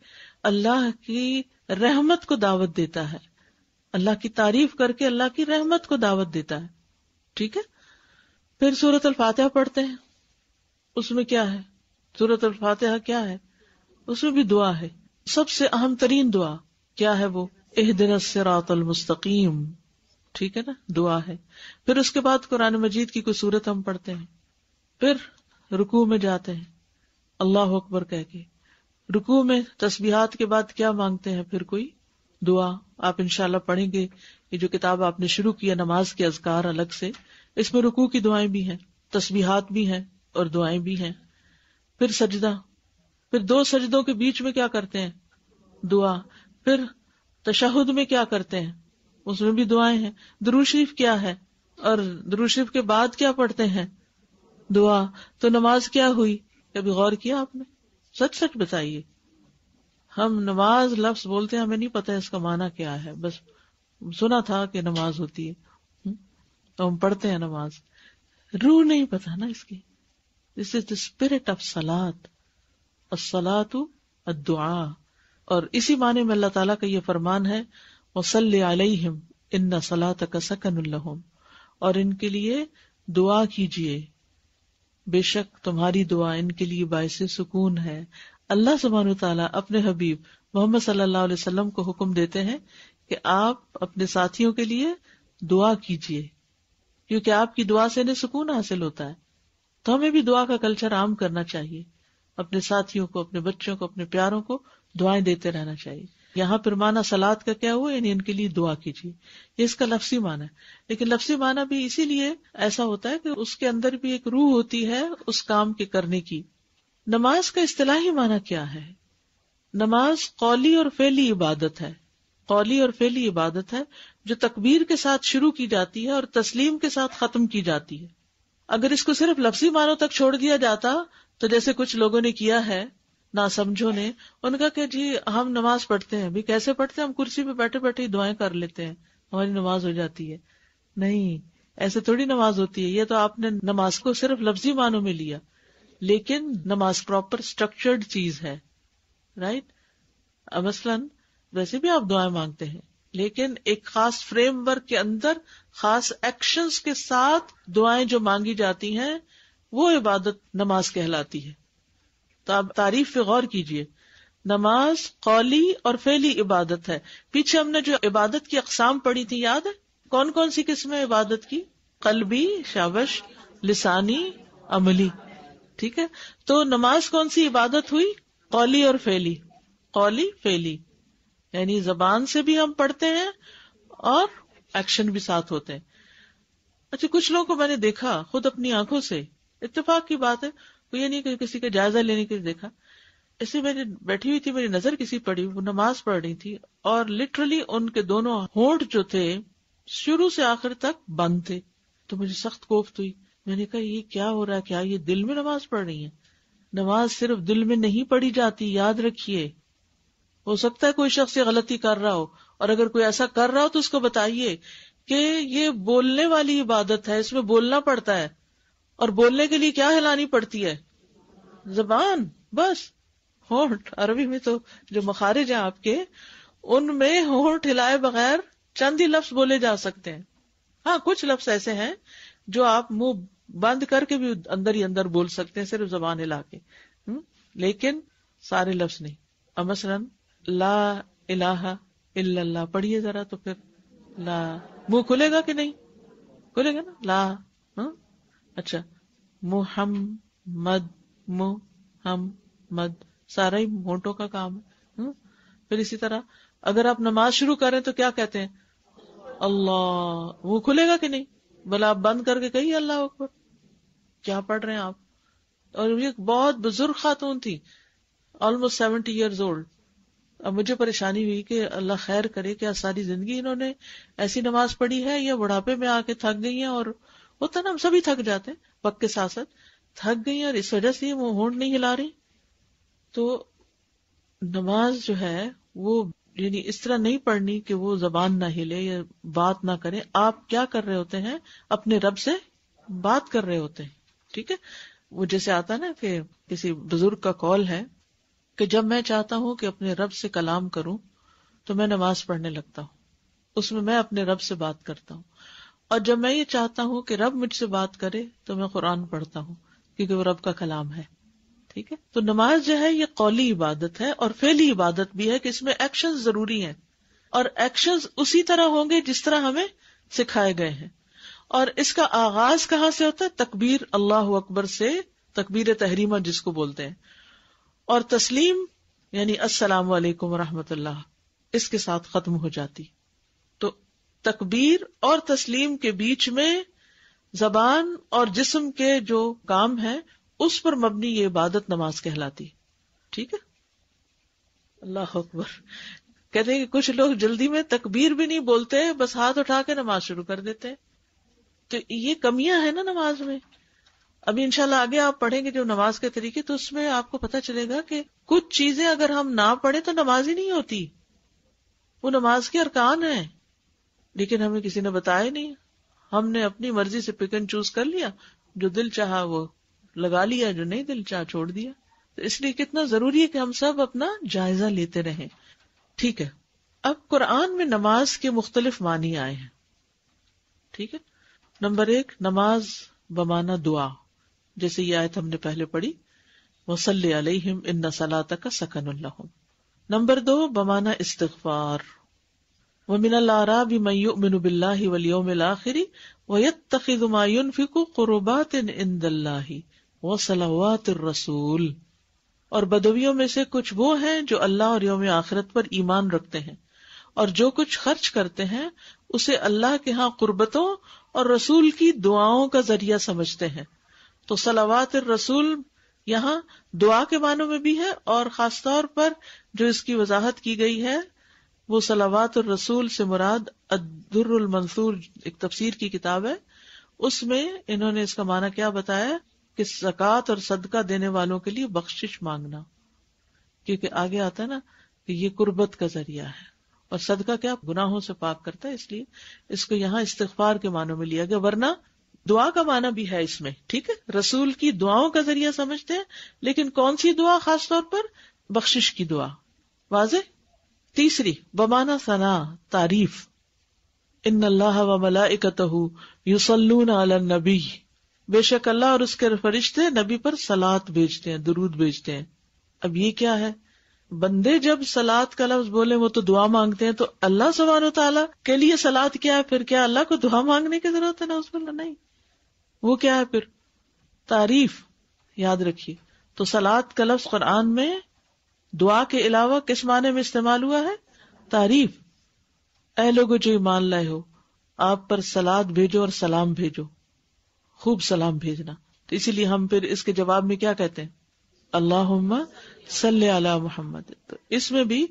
اللہ کی رحمت کو دعوت دیتا ہے، اللہ کی تعریف کر کے اللہ کی رحمت کو دعوت دیتا ہے۔ ٹھیک ہے، پھر سورۃ الفاتحہ پڑھتے ہیں، اس میں کیا ہے؟ سورۃ الفاتحہ کیا ہے؟ اس میں بھی دعا ہے۔ سب سے اہم ترین دعا کیا ہے؟ وہ اہدنا الصراط المستقیم۔ ٹھیک ہے نا، دعا ہے۔ پھر اس کے بعد قرآن مجید کی کوئی سورت ہم پڑھتے ہیں، پھر رکوع میں جاتے ہیں اللہ اکبر کہہ کے۔ رکوع میں تسبیحات کے بعد کیا مانگتے ہیں؟ پھر کوئی دعا۔ آپ انشاءاللہ پڑھیں گے، یہ جو کتاب آپ نے شروع کیا نماز کے اذکار الگ سے، اس میں رکوع کی دعائیں بھی ہیں، تسبیحات بھی ہیں اور دعائیں بھی ہیں۔ پھر سجدہ، پھر 2 سجدوں کے بیچ میں کیا کرتے ہیں؟ دعا۔ پھر تشہد میں کیا کرتے ہیں؟ اس میں بھی دعائیں ہیں۔ درود شریف کیا ہے؟ اور درود شریف کے بعد کیا پڑھتے ہیں؟ دعا۔ تو نماز کیا ہوئی؟ کبھی غور کیا آپ نے؟ سچ سچ بتائیے۔ ہم نماز لفظ بولتے ہیں، ہمیں نہیں پتا اس کا معنی کیا ہے، بس سنا تھا کہ نماز ہوتی ہے تو ہم پڑھتے ہیں نماز، روح نہیں پتا نا اس کی۔ This is the spirit of salat. الصلاۃ الدعاء۔ اور اسی معنی میں اللہ تعالیٰ کا یہ فرمان ہے وصلی علیہم ان صلاتک سکن لہم، اور ان کے لیے دعا کیجیے، بے شک تمہاری دعا ان کے لیے باعث سکون ہے۔ اللہ سبحانہ وتعالیٰ اپنے حبیب محمد صلی اللہ علیہ وسلم کو حکم دیتے ہیں کہ آپ اپنے ساتھیوں کے لیے دعا کیجیے، کیونکہ آپ کی دعا سے انہیں سکون حاصل ہوتا ہے۔ تو ہمیں بھی دعا کا کلچر عام کرنا چاہیے، اپنے ساتھیوں کو، اپنے بچوں کو، اپنے پیاروں کو دعائیں دیتے رہنا چاہیے۔ یہاں پھر معنی صلاۃ کا کیا ہوا؟ یعنی ان کے لیے دعا کیجیے، یہ اس کا لفظی معنی ہے۔ لیکن لفظی معنی بھی اسی لیے ایسا ہوتا ہے کہ اس کے اندر بھی ایک روح ہوتی ہے اس کام کے کرنے کی۔ نماز کا اصطلاحی معنی کیا ہے؟ نماز قولی اور فعلی عبادت ہے۔ قولی اور فعلی عبادت ہے جو تکبیر کے ساتھ شروع کی جاتی ہے اور تسلیم کے ساتھ ختم کی جاتی ہے۔ اگر اس کو صرف لفظی معنوں تک چھوڑ دیا جاتا تو جیسے کچھ لوگوں نے کیا ہے، نہ سمجھو نے، ان کا کہ جی ہم نماز پڑھتے ہیں، بھی کیسے پڑھتے ہیں؟ ہم کرسی پہ بیٹھے بیٹھے ہی دعائیں کر لیتے ہیں، ہماری نماز ہو جاتی ہے۔ نہیں، ایسے تھوڑی نماز ہوتی ہے۔ یہ تو آپ نے نماز کو صرف لفظی معنوں میں لیا، لیکن نماز پراپر اسٹرکچرڈ چیز ہے، رائٹ؟ مثلاً ویسے بھی آپ دعائیں مانگتے ہیں، لیکن ایک خاص فریم ورک کے اندر خاص ایکشنز کے ساتھ دعائیں جو مانگی جاتی ہیں وہ عبادت نماز کہلاتی ہے۔ تو آپ تعریف پہ غور کیجئے، نماز قولی اور فعلی عبادت ہے۔ پیچھے ہم نے جو عبادت کی اقسام پڑھی تھی یاد ہے؟ کون کون سی قسم ہے عبادت کی؟ قلبی، شابش، لسانی، عملی۔ ٹھیک ہے، تو نماز کون سی عبادت ہوئی؟ قولی اور فعلی۔ قولی فعلی یعنی زبان سے بھی ہم پڑھتے ہیں اور ایکشن بھی ساتھ ہوتے ہیں۔ اچھا، کچھ لوگوں کو میں نے دیکھا خود اپنی آنکھوں سے، اتفاق کی بات ہے، یہ نہیں کہ کسی کا جائزہ لینے کے لیے دیکھا، ایسے میں بیٹھی ہوئی تھی، میری نظر کسی پڑی، وہ نماز پڑھ رہی تھی، اور لٹرلی ان کے دونوں ہونٹ جو تھے شروع سے آخر تک بند تھے. تو مجھے سخت کوفت ہوئی. میں نے کہا یہ کیا ہو رہا ہے؟ کیا یہ دل میں نماز پڑھ رہی ہیں؟ نماز صرف دل میں نہیں پڑھی جاتی، یاد رکھیے. ہو سکتا ہے کوئی شخص یہ غلطی کر رہا ہو، اور اگر کوئی ایسا کر رہا ہو تو اس کو بتائیے کہ یہ بولنے والی عبادت ہے، اس میں بولنا پڑتا ہے. اور بولنے کے لیے کیا ہلانی پڑتی ہے؟ زبان، بس. ہونٹ، عربی میں تو جو مخارج ہیں آپ کے، ان میں ہونٹ ہلائے بغیر چند ہی لفظ بولے جا سکتے ہیں. ہاں کچھ لفظ ایسے ہیں جو آپ منہ بند کر کے بھی اندر ہی اندر بول سکتے ہیں صرف زبان ہلا کے، لیکن سارے لفظ نہیں. اب مثلاً لا الہ الا اللہ پڑھیے ذرا، تو پھر لا، منہ کھلے گا کہ نہیں؟ کھلے گا نا. لا، اچھا، محمد، محمد، سارا ہی ہونٹوں کا کام ہے. پھر اسی طرح اگر آپ نماز شروع کریں تو کیا کہتے ہیں؟ اللہ. وہ کھلے گا کہ نہیں؟ بھلا آپ بند کر کے کہیے اللہ اکبر. کیا پڑھ رہے ہیں آپ؟ اور یہ بہت بزرگ خاتون تھی، آلموسٹ 70 ایئرز اولڈ. اب مجھے پریشانی ہوئی کہ اللہ خیر کرے، کیا ساری زندگی انہوں نے ایسی نماز پڑھی ہے یا بڑھاپے میں آ کے تھک گئی ہیں؟ اور ہوتا نا ہم سبھی تھک جاتے ہیں وقت کے ساتھ ساتھ، تھک گئی ہیں اور اس وجہ سے وہ ہونٹ نہیں ہلا رہی. تو نماز جو ہے وہ یعنی اس طرح نہیں پڑھنی کہ وہ زبان نہ ہلے یا بات نہ کرے. آپ کیا کر رہے ہوتے ہیں؟ اپنے رب سے بات کر رہے ہوتے ہیں. ٹھیک ہے. وہ جیسے آتا نا کہ کسی بزرگ کا قول ہے کہ جب میں چاہتا ہوں کہ اپنے رب سے کلام کروں تو میں نماز پڑھنے لگتا ہوں، اس میں اپنے رب سے بات کرتا ہوں. اور جب میں یہ چاہتا ہوں کہ رب مجھ سے بات کرے تو میں قرآن پڑھتا ہوں، کیونکہ وہ رب کا کلام ہے. ٹھیک ہے. تو نماز جو ہے یہ قولی عبادت ہے اور فعلی عبادت بھی ہے کہ اس میں ایکشن ضروری ہیں، اور ایکشن اسی طرح ہوں گے جس طرح ہمیں سکھائے گئے ہیں. اور اس کا آغاز کہاں سے ہوتا ہے؟ تکبیر اللہ اکبر سے، تکبیر تحریمہ جس کو بولتے ہیں، اور تسلیم یعنی السلام علیکم ورحمۃ اللہ، اس کے ساتھ ختم ہو جاتی. تو تکبیر اور تسلیم کے بیچ میں زبان اور جسم کے جو کام ہے اس پر مبنی یہ عبادت نماز کہلاتی. ٹھیک ہے. اللہ اکبر. کہتے ہیں کہ کچھ لوگ جلدی میں تکبیر بھی نہیں بولتے، بس ہاتھ اٹھا کے نماز شروع کر دیتے ہیں. تو یہ کمیاں ہیں نا نماز میں. ابھی انشاءاللہ آگے آپ پڑھیں گے جو نماز کے طریقے، تو اس میں آپ کو پتہ چلے گا کہ کچھ چیزیں اگر ہم نہ پڑھیں تو نماز ہی نہیں ہوتی. وہ نماز کے ارکان ہیں لیکن ہمیں کسی نے بتایا نہیں. ہم نے اپنی مرضی سے پک اینڈ چوز کر لیا، جو دل چاہا وہ لگا لیا، جو نہیں دل چاہا چھوڑ دیا. تو اس لیے کتنا ضروری ہے کہ ہم سب اپنا جائزہ لیتے رہیں. ٹھیک ہے. اب قرآن میں نماز کے مختلف معنی آئے ہیں. ٹھیک ہے. نمبر 1 نماز بمانا دعا، جیسے یہ آیت ہم نے پہلے پڑھی، وَصَلِّ عَلَيْهِمْ إِنَّ صَلَاتَكَ سَكَنٌ لَهُمْ. نمبر 2 بمانا استغفار، وَمِنَ الْأَعْرَابِ مَن يُؤْمِنُ بِاللَّهِ وَالْيَوْمِ الْآخِرِ وَيَتَّخِذُ مَا يُنْفِقُ قُرُبَاتٍ عِندَ اللَّهِ وَصَلَوَاتِ الرَّسُولِ. اور بدویوں میں سے کچھ وہ ہیں جو اللہ اور یوم آخرت پر ایمان رکھتے ہیں، اور جو کچھ خرچ کرتے ہیں اسے اللہ کے ہاں قربتوں اور رسول کی دعاؤں کا ذریعہ سمجھتے ہیں. تو صلوات الرسول یہاں دعا کے معنوں میں بھی ہے، اور خاص طور پر جو اس کی وضاحت کی گئی ہے وہ صلوات الرسول سے مراد الدر المنثور ایک تفسیر کی کتاب ہے، اس میں انہوں نے اس کا معنی کیا بتایا کہ زکوٰۃ اور صدقہ دینے والوں کے لیے بخشش مانگنا، کیونکہ آگے آتا ہے نا کہ یہ قربت کا ذریعہ ہے، اور صدقہ کیا گناہوں سے پاک کرتا ہے، اس لیے اس کو یہاں استغفار کے معنوں میں لیا گیا، ورنہ دعا کا معنی بھی ہے اس میں. ٹھیک ہے. رسول کی دعاؤں کا ذریعہ سمجھتے ہیں، لیکن کون سی دعا؟ خاص طور پر بخشش کی دعا. واضح. تیسری بمانا ثنا، تعریف، ان اللہ وملائکتہ یصلون علی النبی، بے شک اللہ اور اس کے فرشتے نبی پر صلاۃ بھیجتے ہیں، درود بھیجتے ہیں. اب یہ کیا ہے؟ بندے جب صلاۃ کا لفظ بولے وہ تو دعا مانگتے ہیں، تو اللہ سبحانہ وتعالیٰ کے لیے صلاۃ کیا ہے؟ پھر کیا اللہ کو دعا مانگنے کی ضرورت ہے؟ نا اس میں نہیں. وہ کیا ہے پھر؟ تعریف. یاد رکھیے. تو صلاۃ کا لفظ قرآن میں دعا کے علاوہ کس معنی میں استعمال ہوا ہے؟ تعریف. اے لوگو جو ایمان لائے ہو، آپ پر صلاۃ بھیجو اور سلام بھیجو، خوب سلام بھیجنا. تو اسی لیے ہم پھر اس کے جواب میں کیا کہتے ہیں؟ اللہم صلی علی محمد. تو اس میں بھی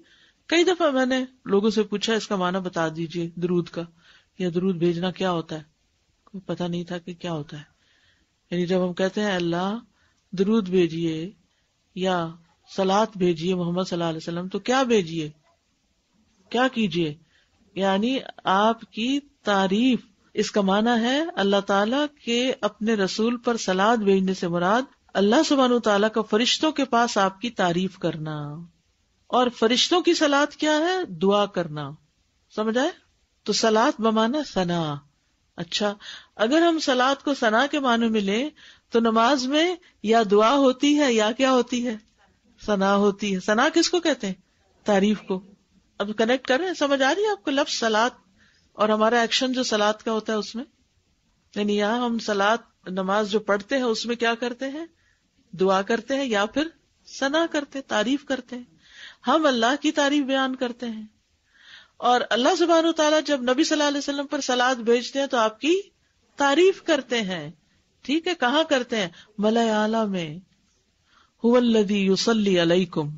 کئی دفعہ میں نے لوگوں سے پوچھا اس کا معنی بتا دیجئے درود کا، یا درود بھیجنا کیا ہوتا ہے، کوئی پتہ نہیں تھا کہ کیا ہوتا ہے. یعنی جب ہم کہتے ہیں اللہ درود بھیجیے یا صلات بھیجیے محمد صلی اللہ علیہ وسلم، تو کیا بھیجیے، کیا کیجیے؟ یعنی آپ کی تعریف. اس کا معنی ہے اللہ تعالیٰ کے اپنے رسول پر صلات بھیجنے سے مراد اللہ سبحانہ وتعالیٰ کا فرشتوں کے پاس آپ کی تعریف کرنا. اور فرشتوں کی صلات کیا ہے؟ دعا کرنا. سمجھ آئے؟ تو صلات بمعنی ثنا. اچھا، اگر ہم صلات کو ثنا کے معنی میں لیں تو نماز میں یا دعا ہوتی ہے یا کیا ہوتی ہے؟ ثنا ہوتی ہے. ثنا کس کو کہتے ہیں؟ تعریف کو. اب کنیکٹ کر رہے ہیں؟ سمجھ آ رہی ہے آپ کو لفظ صلات اور ہمارا ایکشن جو صلات کا ہوتا ہے اس میں؟ یعنی یہاں ہم صلات نماز جو پڑھتے ہیں اس میں کیا کرتے ہیں؟ دعا کرتے ہیں یا پھر ثنا کرتے ہیں، تعریف کرتے ہیں. ہم اللہ کی تعریف بیان کرتے ہیں. اور اللہ سبحانہ و تعالیٰ جب نبی صلی اللہ علیہ وسلم پر صلات بھیجتے ہیں تو آپ کی تعریف کرتے ہیں. ٹھیک ہے، کہاں کرتے ہیں؟ ملأ اعلی میں. هو الذی یصلی علیکم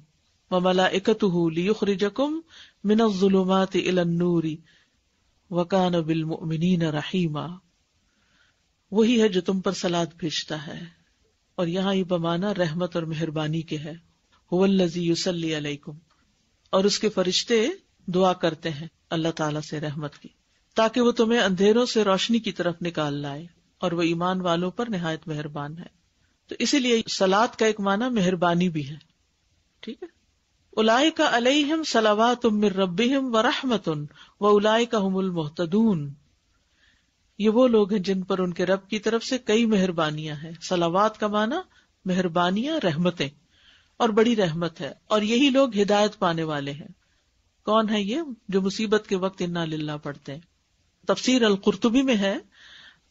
وملائکتہ لیخرجکم من الظلمات الی النور وکان بالمؤمنین رحیما. وہی ہے جو تم پر صلات بھیجتا ہے، اور یہاں یہ بمانا رحمت اور مہربانی کے ہے. هو الذی یصلی علیکم، اور اس کے فرشتے دعا کرتے ہیں اللہ تعالیٰ سے رحمت کی، تاکہ وہ تمہیں اندھیروں سے روشنی کی طرف نکال لائے، اور وہ ایمان والوں پر نہایت مہربان ہے. تو اسی لیے صلات کا ایک معنی مہربانی بھی ہے. ٹھیک ہے. اولئک علیہم صلوات من ربہم ورحمۃ واولئک ھم المہتدون. یہ وہ لوگ ہیں جن پر ان کے رب کی طرف سے کئی مہربانیاں ہیں. صلوات کا معنی مہربانیاں، رحمتیں، اور بڑی رحمت ہے، اور یہی لوگ ہدایت پانے والے ہیں. کون ہے یہ؟ جو مصیبت کے وقت انا للہ پڑھتے ہیں. تفسیر القرطبی میں ہے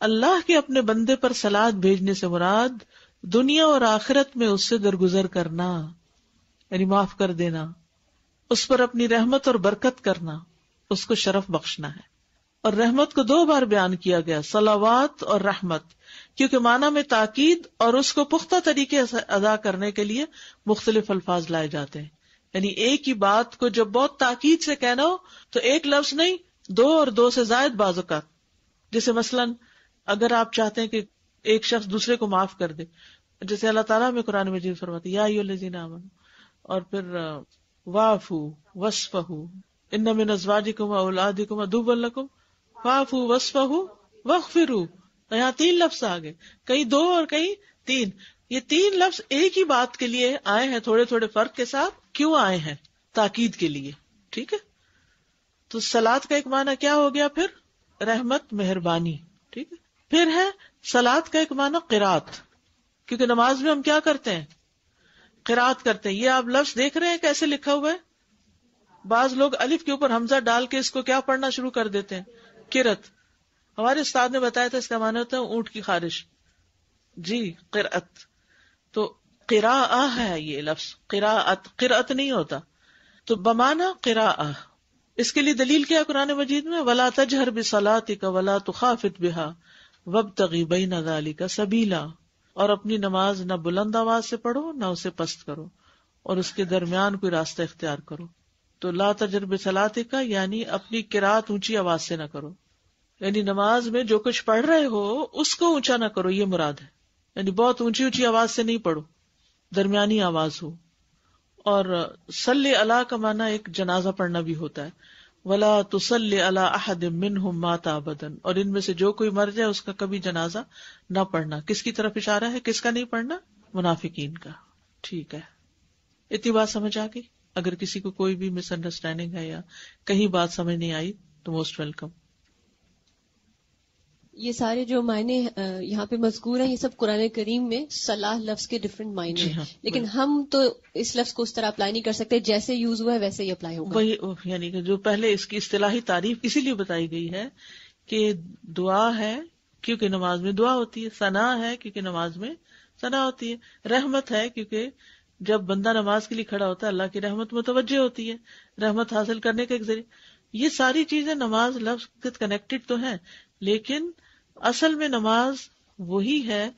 اللہ کے اپنے بندے پر صلات بھیجنے سے مراد دنیا اور آخرت میں اس سے درگزر کرنا، یعنی معاف کر دینا، اس پر اپنی رحمت اور برکت کرنا، اس کو شرف بخشنا ہے. اور رحمت کو 2 بار بیان کیا گیا، صلوات اور رحمت، کیونکہ معنی میں تاکید اور اس کو پختہ طریقے سے ادا کرنے کے لیے مختلف الفاظ لائے جاتے ہیں. یعنی ایک ہی بات کو جب بہت تاکید سے کہنا ہو تو ایک لفظ نہیں، 2 اور 2 سے زائد بعض اوقات. جیسے مثلاً اگر آپ چاہتے ہیں کہ ایک شخص دوسرے کو معاف کر دے، جیسے اللہ تعالیٰ میں قرآن مجید فرماتے یا ایھا الذین آمنوا، اور پھر واعفوا واصفحوا ان من ازواجکم واولادکم عدوا لکم فاعفوا واصفحوا واغفروا. یہاں 3 لفظ آ گئے، کہیں 2 اور کہیں 3. یہ 3 لفظ ایک ہی بات کے لیے آئے ہیں، تھوڑے تھوڑے فرق کے ساتھ. کیوں آئے ہیں؟ تاکید کے لیے. ٹھیک ہے. تو صلات کا ایک معنی کیا ہو گیا پھر؟ رحمت، مہربانی. ٹھیک ہے. پھر ہے صلات کا ایک معنی قرات، کیونکہ نماز میں ہم کیا کرتے ہیں؟ قرات کرتے ہیں. یہ آپ لفظ دیکھ رہے ہیں کیسے لکھا ہوا ہے؟ بعض لوگ الف کے اوپر حمزہ ڈال کے اس کو کیا پڑھنا شروع کر دیتے ہیں؟ قرات. ہمارے استاد نے بتایا تھا اس کا معنی ہوتا ہے اونٹ کی خارش. جی، قرات. تو قراءہ ہے یہ لفظ، قرأت نہیں ہوتا. تو بمعنی قراءہ. اس کے لیے دلیل کیا قرآن مجید میں؟ وَلَا تَجْهَرْ بِصَلَاتِكَ وَلَا تُخَافِتْ بِهَا وَابْتَغِ بَيْنَ ذَلِكَ سَبِيلًا. اور اپنی نماز نہ بلند آواز سے پڑھو نہ اسے پست کرو، اور اس کے درمیان کوئی راستہ اختیار کرو. تو لا تجہر بصلاتک یعنی اپنی قرات اونچی آواز سے نہ کرو، یعنی نماز میں جو کچھ پڑھ رہے ہو اس کو اونچا نہ کرو، یہ مراد ہے. یعنی بہت اونچی اونچی آواز سے نہیں پڑھو، درمیانی آواز ہو. اور صلی اللہ کا معنی ایک جنازہ پڑھنا بھی ہوتا ہے. ولا تصلی علی احد منہم مات ابدا، اور ان میں سے جو کوئی مر جائے اس کا کبھی جنازہ نہ پڑھنا. کس کی طرف اشارہ ہے؟ کس کا نہیں پڑھنا؟ منافقین کا. ٹھیک ہے، اتنی بات سمجھ آ گئی؟ اگر کسی کو کوئی بھی مس انڈرسٹینڈنگ ہے یا کہیں بات سمجھ نہیں آئی تو موسٹ ویلکم. یہ سارے جو معنی یہاں پہ مذکور ہیں یہ سب قرآن کریم میں صلاح لفظ کے ڈفرینٹ معنی ہیں، لیکن ہم تو اس لفظ کو اس طرح اپلائی نہیں کر سکتے، جیسے یوز ہوا ہے ویسے ہی اپلائی ہوگا. وہی یعنی کہ جو پہلے اس کی اصطلاحی تعریف اسی لیے بتائی گئی ہے کہ دعا ہے کیونکہ نماز میں دعا ہوتی ہے، ثنا ہے کیونکہ نماز میں ثنا ہوتی ہے، رحمت ہے کیونکہ جب بندہ نماز کے لیے کھڑا ہوتا ہے اللہ کی رحمت متوجہ ہوتی ہے، رحمت حاصل کرنے کا ایک ذریعہ. یہ ساری چیزیں نماز لفظ سے کنیکٹڈ تو ہیں، لیکن اصل میں نماز وہی ہے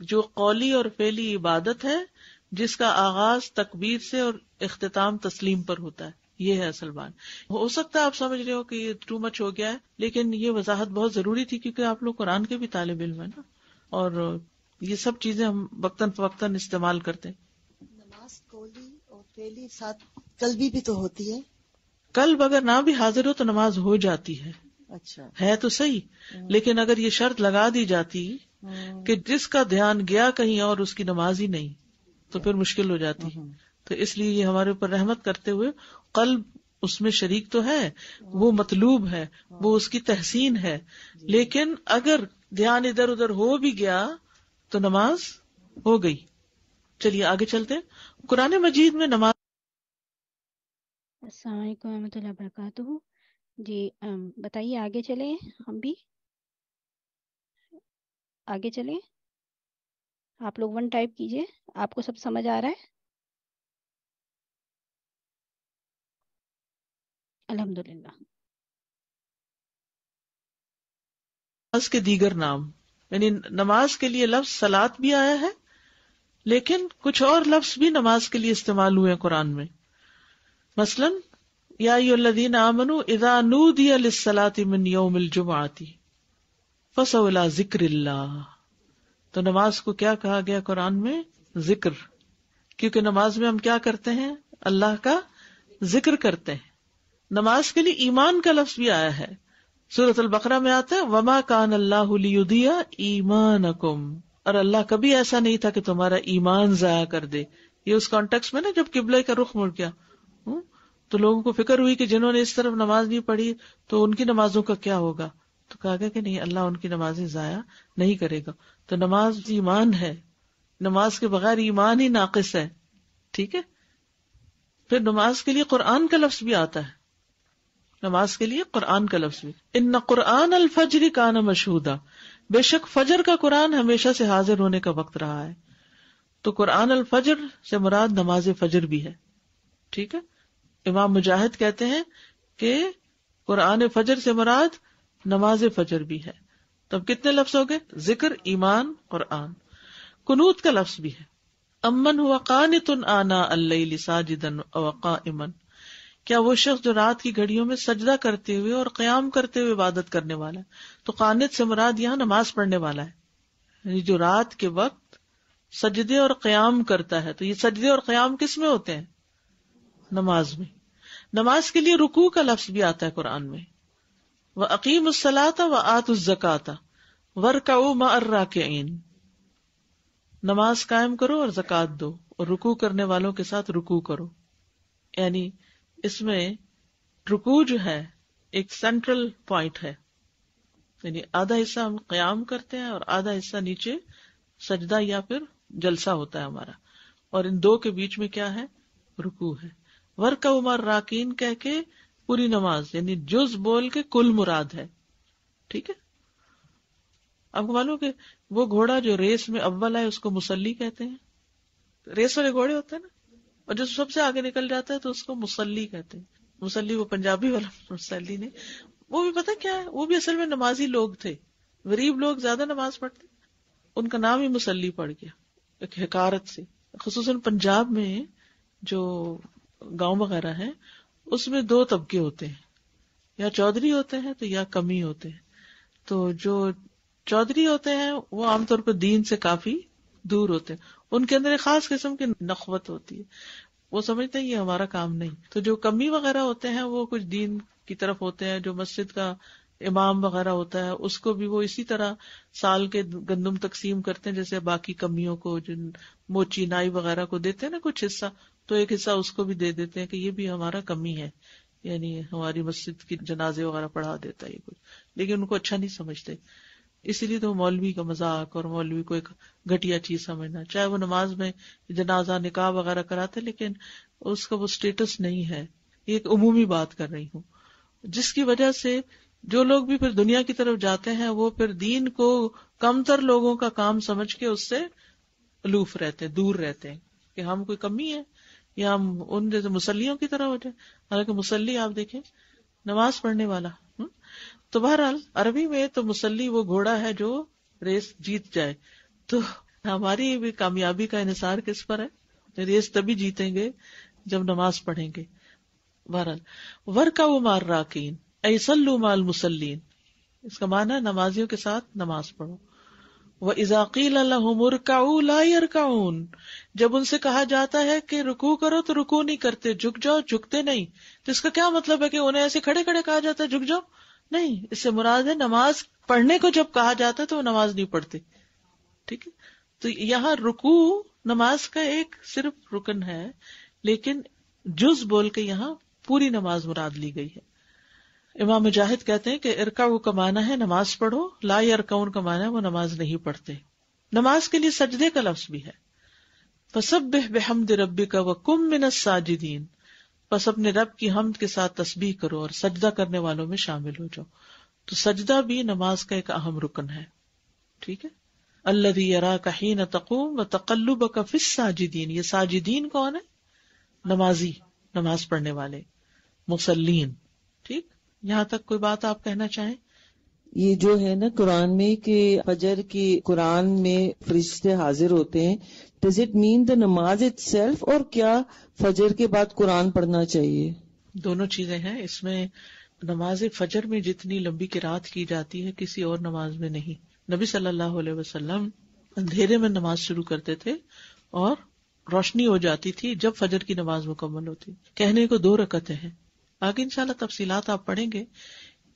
جو قولی اور فعلی عبادت ہے جس کا آغاز تکبیر سے اور اختتام تسلیم پر ہوتا ہے. یہ ہے اصل بات. ہو سکتا ہے آپ سمجھ رہے ہو کہ یہ ٹو مچ ہو گیا ہے، لیکن یہ وضاحت بہت ضروری تھی کیونکہ آپ لوگ قرآن کے بھی طالب علم ہیں نا، اور یہ سب چیزیں ہم وقتاً فوقتاً استعمال کرتے ہیں. نماز قولی اور فعلی ساتھ قلبی بھی تو ہوتی ہے. قلب اگر نہ بھی حاضر ہو تو نماز ہو جاتی ہے. اچھا ہے تو صحیح، لیکن اگر یہ شرط لگا دی جاتی کہ جس کا دھیان گیا کہیں اور اس کی نماز ہی نہیں تو پھر مشکل ہو جاتی. تو اس لیے یہ ہمارے اوپر رحمت کرتے ہوئے قلب اس میں شریک تو ہے، وہ مطلوب ہے، وہ اس کی تحسین ہے، لیکن اگر دھیان ادھر ادھر ہو بھی گیا تو نماز ہو گئی. چلیے آگے چلتے ہیں. قرآن مجید میں نماز. السلام علیکم ورحمۃ اللہ وبرکاتہ. جی بتائیے، آگے چلیں، ہم بھی آگے چلیں. آپ لوگ 1 ٹائپ کیجئے. آپ کو سب سمجھ آ رہا ہے؟ الحمدللہ. نماز کے دیگر نام، یعنی نماز کے لیے لفظ صلاۃ بھی آیا ہے، لیکن کچھ اور لفظ بھی نماز کے لیے استعمال ہوئے ہیں قرآن میں. مثلا یا ایھا الذین آمنوا اذا نودی للصلاۃ من یوم الجمعۃ فاسعوا الی ذکر اللہ. تو نماز کو کیا کہا گیا قرآن میں؟ ذکر، کیونکہ نماز میں ہم کیا کرتے ہیں؟ اللہ کا ذکر کرتے ہیں. نماز کے لیے ایمان کا لفظ بھی آیا ہے. سورۃ البقرہ میں آتا ہے وما کان اللہ لیضیع ایمانکم، اور اللہ کبھی ایسا نہیں تھا کہ تمہارا ایمان ضائع کر دے. یہ اس کانٹیکس میں نا جب قبلہ کا رخ مڑ گیا تو لوگوں کو فکر ہوئی کہ جنہوں نے اس طرف نماز نہیں پڑھی تو ان کی نمازوں کا کیا ہوگا، تو کہا گیا کہ نہیں، اللہ ان کی نمازیں ضائع نہیں کرے گا. تو نماز ایمان ہے، نماز کے بغیر ایمان ہی ناقص ہے. ٹھیک ہے. پھر نماز کے لیے قرآن کا لفظ بھی آتا ہے. نماز کے لیے قرآن کا لفظ بھی، ان قرآن الفجر کان مشہودا، بے شک فجر کا قرآن ہمیشہ سے حاضر ہونے کا وقت رہا ہے. تو قرآن الفجر سے مراد نماز فجر بھی ہے. ٹھیک ہے. امام مجاہد کہتے ہیں کہ قرآن فجر سے مراد نماز فجر بھی ہے. تب کتنے لفظ ہو گئے؟ ذکر، ایمان، قرآن. قنوت کا لفظ بھی ہے. امن هو قانت آناء اللیل ساجدا وقائما، کیا وہ شخص جو رات کی گھڑیوں میں سجدہ کرتے ہوئے اور قیام کرتے ہوئے عبادت کرنے والا ہے. تو قانت سے مراد یہاں نماز پڑھنے والا ہے، یعنی جو رات کے وقت سجدے اور قیام کرتا ہے. تو یہ سجدے اور قیام کس میں ہوتے ہیں؟ نماز میں. نماز کے لیے رکوع کا لفظ بھی آتا ہے قرآن میں. وَأَقِيمُوا الصَّلَاةَ وَآتُوا الزَّكَاةَ وَارْكَعُوا مَعَ الرَّاكِعِينَ، نماز قائم کرو اور زکوٰۃ دو اور رکوع کرنے والوں کے ساتھ رکوع کرو. یعنی اس میں رکوع جو ہے ایک سینٹرل پوائنٹ ہے، یعنی آدھا حصہ ہم قیام کرتے ہیں اور آدھا حصہ نیچے سجدہ یا پھر جلسہ ہوتا ہے ہمارا، اور ان دو کے بیچ میں کیا ہے؟ رکوع ہے. وَارْكَعُوا مَعَ الرَّاكِعِينَ کہہ کے پوری نماز، یعنی جز بول کے کل مراد ہے. ٹھیک ہے. آپ کو معلوم کہ وہ گھوڑا جو ریس میں اول ہے اس کو مسلی کہتے ہیں. ریس والے گھوڑے ہوتے ہیں نا، اور جو سب سے آگے نکل جاتا ہے تو اس کو مسلی کہتے ہیں. مسلی وہ پنجابی والا مسلی نہیں، وہ بھی پتہ کیا ہے، وہ بھی اصل میں نمازی لوگ تھے. غریب لوگ زیادہ نماز پڑھتے، ان کا نام ہی مسلی پڑ گیا ایک حکارت سے. خصوصاً پنجاب میں جو گاؤں وغیرہ ہیں اس میں 2 طبقے ہوتے ہیں، یا چودھری ہوتے ہیں تو یا کمی ہوتے ہیں. تو جو چودھری ہوتے ہیں وہ عام طور پر دین سے کافی دور ہوتے ہیں، ان کے اندر ایک خاص قسم کی نخوت ہوتی ہے، وہ سمجھتے ہیں یہ ہمارا کام نہیں. تو جو کمی وغیرہ ہوتے ہیں وہ کچھ دین کی طرف ہوتے ہیں. جو مسجد کا امام وغیرہ ہوتا ہے اس کو بھی وہ اسی طرح سال کے گندم تقسیم کرتے ہیں جیسے باقی کمیوں کو، جن موچی نائی وغیرہ کو دیتے ہیں نا کچھ حصہ، تو ایک حصہ اس کو بھی دے دیتے ہیں کہ یہ بھی ہمارا کمی ہے، یعنی ہماری مسجد کی جنازے وغیرہ پڑھا دیتا ہے یہ کچھ. لیکن ان کو اچھا نہیں سمجھتے، اسی لیے تو مولوی کا مذاق اور مولوی کو ایک گھٹیا چیز سمجھنا. چاہے وہ نماز میں جنازہ نکاح وغیرہ کراتے لیکن اس کا وہ سٹیٹس نہیں ہے. یہ ایک عمومی بات کر رہی ہوں، جس کی وجہ سے جو لوگ بھی پھر دنیا کی طرف جاتے ہیں وہ پھر دین کو کم تر لوگوں کا کام سمجھ کے اس سے الوف رہتے ہیں، دور رہتے ہیں کہ ہم کوئی کمی ہے یا ہم ان جیسے مسلیوں کی طرح ہو جائے. حالانکہ مسلی آپ دیکھیں نماز پڑھنے والا. تو بہرحال عربی میں تو مسلی وہ گھوڑا ہے جو ریس جیت جائے. تو ہماری بھی کامیابی کا انحصار کس پر ہے؟ ریس تبھی جیتیں گے جب نماز پڑھیں گے. بہرحال ورکعوا مع الراکعین ای صلوا مع المصلین، اس کا معنی ہے نمازیوں کے ساتھ نماز پڑھو. وَإِذَا قِيلَ لَهُمُ ارْكَعُوا لَا يَرْكَعُونَ، جب ان سے کہا جاتا ہے کہ رکوع کرو تو رکوع نہیں کرتے، جھک جاؤ جھکتے نہیں. تو اس کا کیا مطلب ہے کہ انہیں ایسے کھڑے کھڑے کہا جاتا ہے جھک جاؤ؟ نہیں، اس سے مراد ہے نماز پڑھنے کو جب کہا جاتا ہے تو وہ نماز نہیں پڑھتے. ٹھیک ہے، تو یہاں رکوع نماز کا ایک صرف رکن ہے، لیکن جز بول کے یہاں پوری نماز مراد لی گئی ہے. امام مجاہد کہتے ہیں کہ ارکعوا کا معنی ہے نماز پڑھو، لا یرکعون کا معنی ہے وہ نماز نہیں پڑھتے. نماز کے لیے سجدے کا لفظ بھی ہے. فسبح بحمد ربک وکن من الساجدین، پس اپنے رب کی حمد کے ساتھ تسبیح کرو اور سجدہ کرنے والوں میں شامل ہو جاؤ. تو سجدہ بھی نماز کا ایک اہم رکن ہے. ٹھیک ہے. الذی یراک حین تقوم وتقلبک فی الساجدین، یہ ساجدین کون ہے؟ نمازی، نماز پڑھنے والے، مصلین. ٹھیک، یہاں تک کوئی بات آپ کہنا چاہیں؟ یہ جو ہے نا قرآن میں کہ فجر کی قرآن میں فرشتے حاضر ہوتے ہیں، ڈز اٹ مین دا نماز اٹ سیلف، اور کیا فجر کے بعد قرآن پڑھنا چاہیے؟ دونوں چیزیں ہیں اس میں. نماز فجر میں جتنی لمبی قرات کی جاتی ہے کسی اور نماز میں نہیں. نبی صلی اللہ علیہ وسلم اندھیرے میں نماز شروع کرتے تھے اور روشنی ہو جاتی تھی جب فجر کی نماز مکمل ہوتی. کہنے کو 2 رکعتیں ہیں، آگے انشاءاللہ تفصیلات آپ پڑھیں گے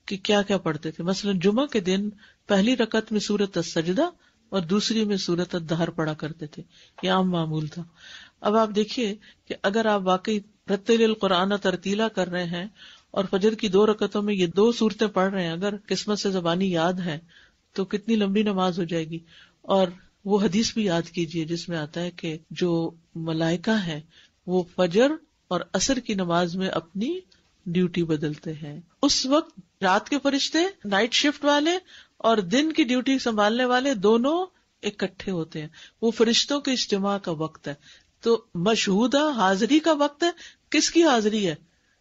کہ کیا کیا پڑھتے تھے. مثلا جمعہ کے دن پہلی رکعت میں سورۃ السجدہ اور دوسری میں سورۃ الدہر پڑھا کرتے تھے، یہ عام معمول تھا. اب آپ دیکھیے کہ اگر آپ واقعی رتل القرآن ترتیلا کر رہے ہیں اور فجر کی 2 رکعتوں میں یہ 2 صورتیں پڑھ رہے ہیں، اگر قسمت سے زبانی یاد ہے تو کتنی لمبی نماز ہو جائے گی. اور وہ حدیث بھی یاد کیجئے جس میں آتا ہے کہ جو ملائکہ ہیں وہ فجر اور عصر کی نماز میں اپنی ڈیوٹی بدلتے ہیں. اس وقت رات کے فرشتے، نائٹ شفٹ والے اور دن کی ڈیوٹی سنبھالنے والے دونوں اکٹھے ہوتے ہیں. وہ فرشتوں کے اجتماع کا وقت ہے. تو مشہودہ حاضری کا وقت ہے. کس کی حاضری ہے؟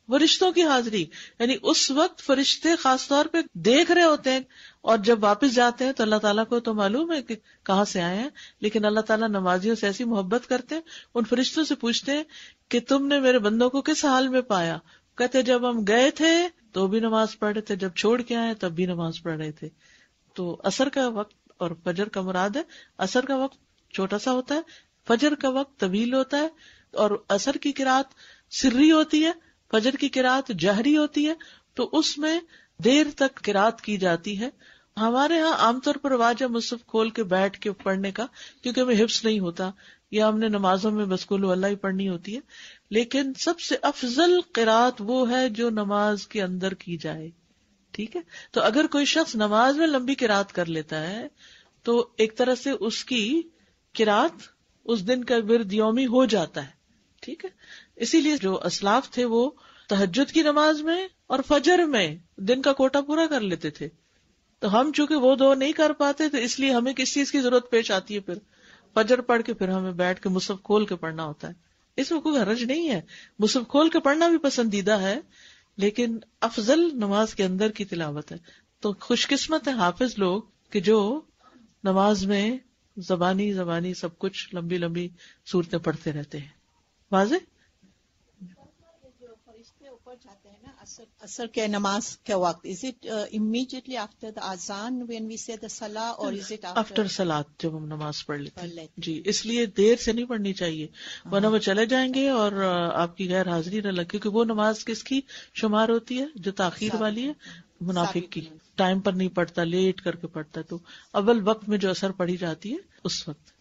فرشتوں کی حاضری. یعنی اس وقت فرشتے خاص طور پہ دیکھ رہے ہوتے ہیں، اور جب واپس جاتے ہیں تو اللہ تعالیٰ کو تو معلوم ہے کہ کہاں سے آئے ہیں، لیکن اللہ تعالیٰ نمازیوں سے ایسی محبت کرتے ہیں، ان فرشتوں سے پوچھتے ہیں کہ تم نے میرے بندوں کو کس حال میں پایا؟ کہتے جب ہم گئے تھے تو بھی نماز پڑھ رہے تھے، جب چھوڑ کے آئے تب بھی نماز پڑھ رہے تھے. تو عصر کا وقت اور فجر کا مراد ہے. عصر کا وقت چھوٹا سا ہوتا ہے، فجر کا وقت طویل ہوتا ہے، اور عصر کی قرات سری ہوتی ہے، فجر کی قرات جہری ہوتی ہے. تو اس میں دیر تک قرات کی جاتی ہے. ہمارے ہاں عام طور پر رواج ہے مصحف کھول کے بیٹھ کے پڑھنے کا، کیونکہ ہمیں حفظ نہیں ہوتا، یا ہم نے نمازوں میں بس قل اللہ ہی پڑھنی ہوتی ہے. لیکن سب سے افضل قرات وہ ہے جو نماز کے اندر کی جائے. ٹھیک ہے، تو اگر کوئی شخص نماز میں لمبی قرات کر لیتا ہے تو ایک طرح سے اس کی قرات اس دن کا ورد یومی ہو جاتا ہے. ٹھیک ہے، اسی لیے جو اسلاف تھے وہ تہجد کی نماز میں اور فجر میں دن کا کوٹا پورا کر لیتے تھے. تو ہم چونکہ وہ 2 نہیں کر پاتے تو اس لیے ہمیں کس چیز کی ضرورت پیش آتی ہے؟ پھر فجر پڑھ کے پھر ہمیں بیٹھ کے مصحف کھول کے پڑھنا ہوتا ہے. اس میں کوئی حرج نہیں ہے، مصحف کھول کے پڑھنا بھی پسندیدہ ہے، لیکن افضل نماز کے اندر کی تلاوت ہے. تو خوش قسمت ہے حافظ لوگ کہ جو نماز میں زبانی سب کچھ لمبی لمبی صورتیں پڑھتے رہتے ہیں. واضح؟ جو فرشتے اوپر جاتے ہیں نا عصر کے نماز کے وقت، is it immediately after the اذان وین وی سے دا صلاۃ، اور از اٹ آفٹر صلاۃ جب ہم نماز پڑھ لیتے ہیں؟ جی، اس لیے دیر سے نہیں پڑھنی چاہیے، ورنہ وہ چلے جائیں گے اور آپ کی غیر حاضری نہ لگے. کیونکہ وہ نماز کس کی شمار ہوتی ہے؟ جو تاخیر والی ہے، منافق کی. ٹائم پر نہیں پڑھتا، لیٹ کر کے پڑھتا. تو اول وقت میں جو اثر پڑھی جاتی ہے اس وقت.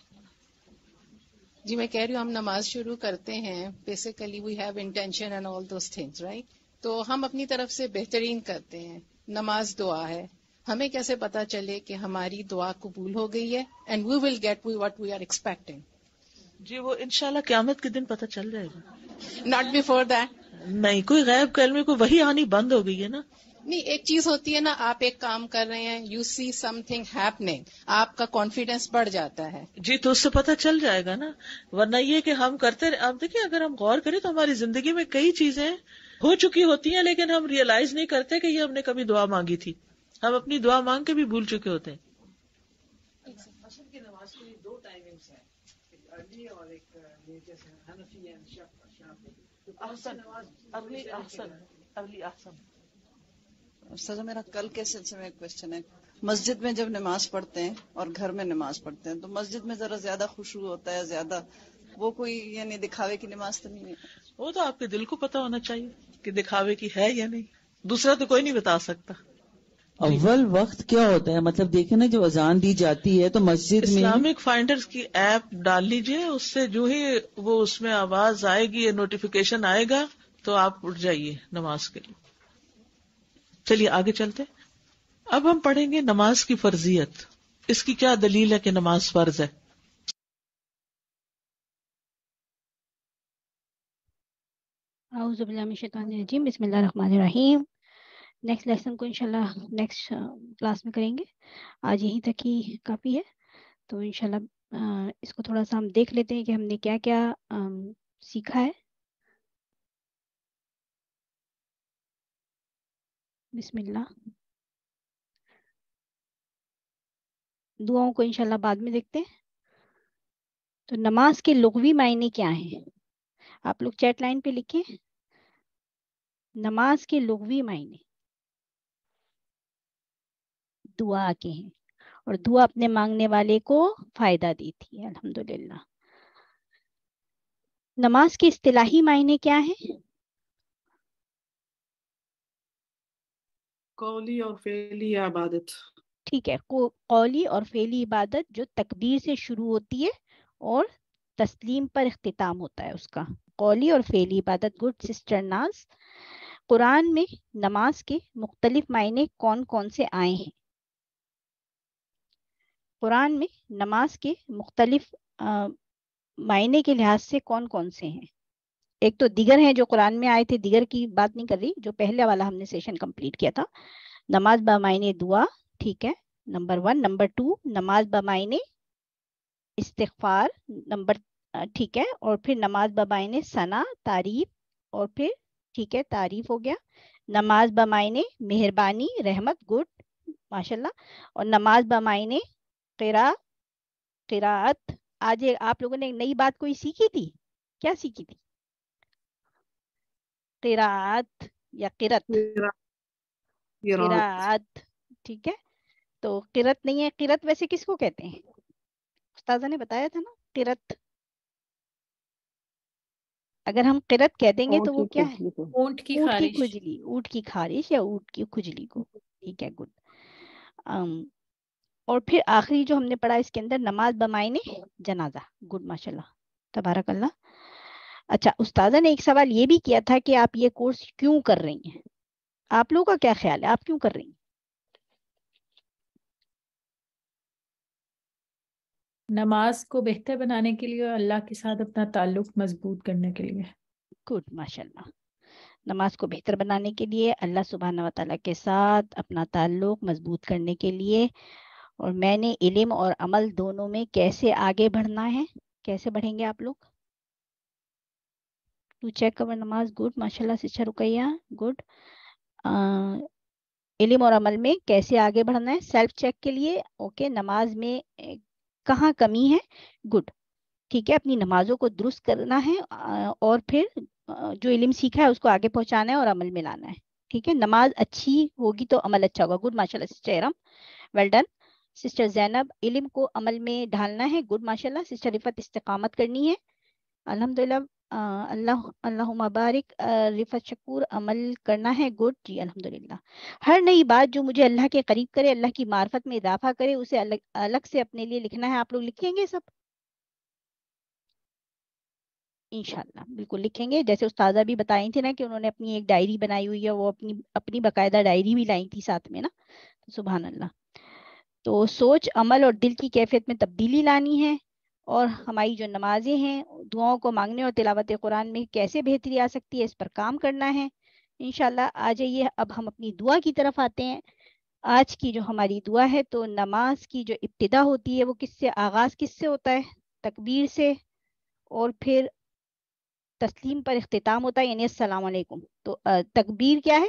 جی میں کہہ رہی ہوں، ہم نماز شروع کرتے ہیں، basically we have intention and all those things, right? تو ہم اپنی طرف سے بہترین کرتے ہیں. نماز دعا ہے، ہمیں کیسے پتا چلے کہ ہماری دعا قبول ہو گئی ہے and we will get what we are expecting? جی وہ انشاءاللہ قیامت کے دن پتہ چل جائے گا. Not before that. نہیں، کوئی غیب کا علم، کوئی وحی آنی بند ہو گئی ہے نا. نہیں، ایک چیز ہوتی ہے نا، آپ ایک کام کر رہے ہیں، you see something happening, آپ کا کانفیڈینس بڑھ جاتا ہے. جی تو اس سے پتہ چل جائے گا نا. ورنہ یہ کہ ہم کرتے رہے. آپ دیکھیں اگر ہم غور کریں تو ہماری زندگی میں کئی چیزیں ہو چکی ہوتی ہیں، لیکن ہم ریئلائز نہیں کرتے کہ یہ ہم نے کبھی دعا مانگی تھی. ہم اپنی دعا مانگ کے بھی بھول چکے ہوتے ہیں. عصر کی نماز کے 2 ٹائمنگز ہیں، ایک ارلی اور ایک سر میرا کل کے سلسلے میں ایک کوشچن ہے. مسجد میں جب نماز پڑھتے ہیں اور گھر میں نماز پڑھتے ہیں تو مسجد میں ذرا زیادہ خشوع ہوتا ہے, زیادہ وہ کوئی یعنی دکھاوے کی نماز تو نہیں ہے؟ وہ تو آپ کے دل کو پتا ہونا چاہیے کہ دکھاوے کی ہے یا نہیں, دوسرا تو کوئی نہیں بتا سکتا. اول وقت کیا ہوتا ہے, مطلب دیکھیں نا جب اذان دی جاتی ہے تو مسجد میں اسلامک فائنڈرز کی ایپ ڈال لیجئے, اس سے جو ہی وہ اس میں آواز آئے گی یا نوٹیفیکیشن آئے گا تو آپ اٹھ جائیے نماز کے لیے. چلیے آگے چلتے. اب ہم پڑھیں گے نماز کی فرضیت. اس کی کیا دلیل ہے کہ نماز فرض ہے؟ اعوذ باللہ من الشیطان الرجیم, بسم اللہ الرحمن الرحیم. نیکسٹ لیسن کو انشاءاللہ نیکسٹ کلاس میں کریں گے. آج یہیں تک ہی کافی ہے, تو انشاءاللہ اس کو تھوڑا سا ہم دیکھ لیتے ہیں کہ ہم نے کیا کیا سیکھا ہے. بسم اللہ. دعاؤں کو انشاءاللہ بعد میں دیکھتے ہیں. تو نماز کے لغوی معنی کیا ہیں؟ آپ لوگ چیٹ لائن پہ لکھیں نماز کے لغوی معنی. دعا کے ہیں, اور دعا اپنے مانگنے والے کو فائدہ دیتی ہے. الحمدللہ. نماز کے اصطلاحی معنی کیا ہیں؟ قولی اور فعلی عبادت. ٹھیک ہے, قولی اور فعلی عبادت جو تکبیر سے شروع ہوتی ہے اور تسلیم پر اختتام ہوتا ہے اس کا. قولی اور فعلی عبادت. گڈ سسٹر ناز. قرآن میں نماز کے مختلف معنی کون کون سے آئے ہیں؟ قرآن میں نماز کے مختلف معنی کے لحاظ سے کون کون سے ہیں؟ ایک تو دیگر ہیں جو قرآن میں آئے تھے, دیگر کی بات نہیں کر رہی, جو پہلے والا ہم نے سیشن کمپلیٹ کیا تھا. نماز بمعنی دعا, ٹھیک ہے, نمبر 1. نمبر 2 نماز بمعنی استغفار, ٹھیک ہے, اور پھر نماز بمعنی ثنا, تعریف, اور پھر ٹھیک ہے تعریف ہو گیا. نماز بمعنی مہربانی, رحمت, گڈ ماشاءاللہ. اور نماز بمعنی قراءت. آج آپ لوگوں نے ایک نئی بات کوئی سیکھی تھی, کیا سیکھی تھی؟ قراءت یا قرت؟ قراءت, ٹھیک ہے. تو قرت نہیں ہے. قرت ویسے کس کو کہتے ہیں؟ استاذہ نے بتایا تھا نا, قرت. اگر ہم قرت کہہ دیں گے تو وہ کیا ہے؟ اونٹ کی کھجلی, اونٹ کی خارش یا اونٹ کی کھجلی کو. ٹھیک ہے, گڈ. اور پھر آخری جو ہم نے پڑھا اس کے اندر نماز بمعنی جنازہ. گڈ ماشاءاللہ, تبارک اللہ. اچھا, استاذہ نے ایک سوال یہ بھی کیا تھا کہ آپ یہ کورس کیوں کر رہی ہیں؟ آپ لوگوں کا کیا خیال ہے, آپ کیوں کر رہی ہیں؟ نماز کو بہتر بنانے کے لیے اور اللہ کے ساتھ اپنا تعلق مضبوط کرنے کے لیے. گڈ ماشاءاللہ. نماز کو بہتر بنانے کے لیے, اللہ سبحانہ و تعالیٰ کے ساتھ اپنا تعلق مضبوط کرنے کے لیے, اور میں نے علم اور عمل دونوں میں کیسے آگے بڑھنا ہے. کیسے بڑھیں گے آپ لوگ؟ ٹو چیک اور نماز. گڈ ماشاءاللہ سسٹر رقیہ, گڈ. علم اور عمل میں کیسے آگے بڑھنا ہے, سیلف چیک کے لیے. اوکے, نماز میں کہاں کمی ہے. گڈ, ٹھیک ہے. اپنی نمازوں کو درست کرنا ہے, اور پھر جو علم سیکھا ہے اس کو آگے پہنچانا ہے اور عمل میں لانا ہے. ٹھیک ہے, نماز اچھی ہوگی تو عمل اچھا ہوگا. گڈ ماشاءاللہ sister Iram, well done. Sister Zainab, علم کو عمل میں ڈھالنا ہے. گڈ ماشاءاللہ. سسٹر رفت, استقامت کرنی ہے. الحمدللہ. اللہ مبارک. رفت شکور, عمل کرنا ہے. گڈ جی, الحمدللہ. ہر نئی بات جو مجھے اللہ کے قریب کرے, اللہ کی معرفت میں اضافہ کرے, اسے الگ سے اپنے لیے لکھنا ہے. آپ لوگ لکھیں گے سب؟ انشاءاللہ بالکل لکھیں گے. جیسے استاذہ بھی بتائی تھی نا کہ انہوں نے اپنی ایک ڈائری بنائی ہوئی ہے, وہ اپنی باقاعدہ ڈائری بھی لائی تھی ساتھ میں نا. سبحان اللہ. تو سوچ, عمل اور دل کی کیفیت میں تبدیلی لانی ہے. اور ہماری جو نمازیں ہیں, دعاؤں کو مانگنے اور تلاوت قرآن میں کیسے بہتری آ سکتی ہے, اس پر کام کرنا ہے. انشاءاللہ آ جائیے. اب ہم اپنی دعا کی طرف آتے ہیں. آج کی جو ہماری دعا ہے, تو نماز کی جو ابتدا ہوتی ہے وہ کس سے, آغاز کس سے ہوتا ہے؟ تکبیر سے, اور پھر تسلیم پر اختتام ہوتا ہے, یعنی السلام علیکم. تو تکبیر کیا ہے؟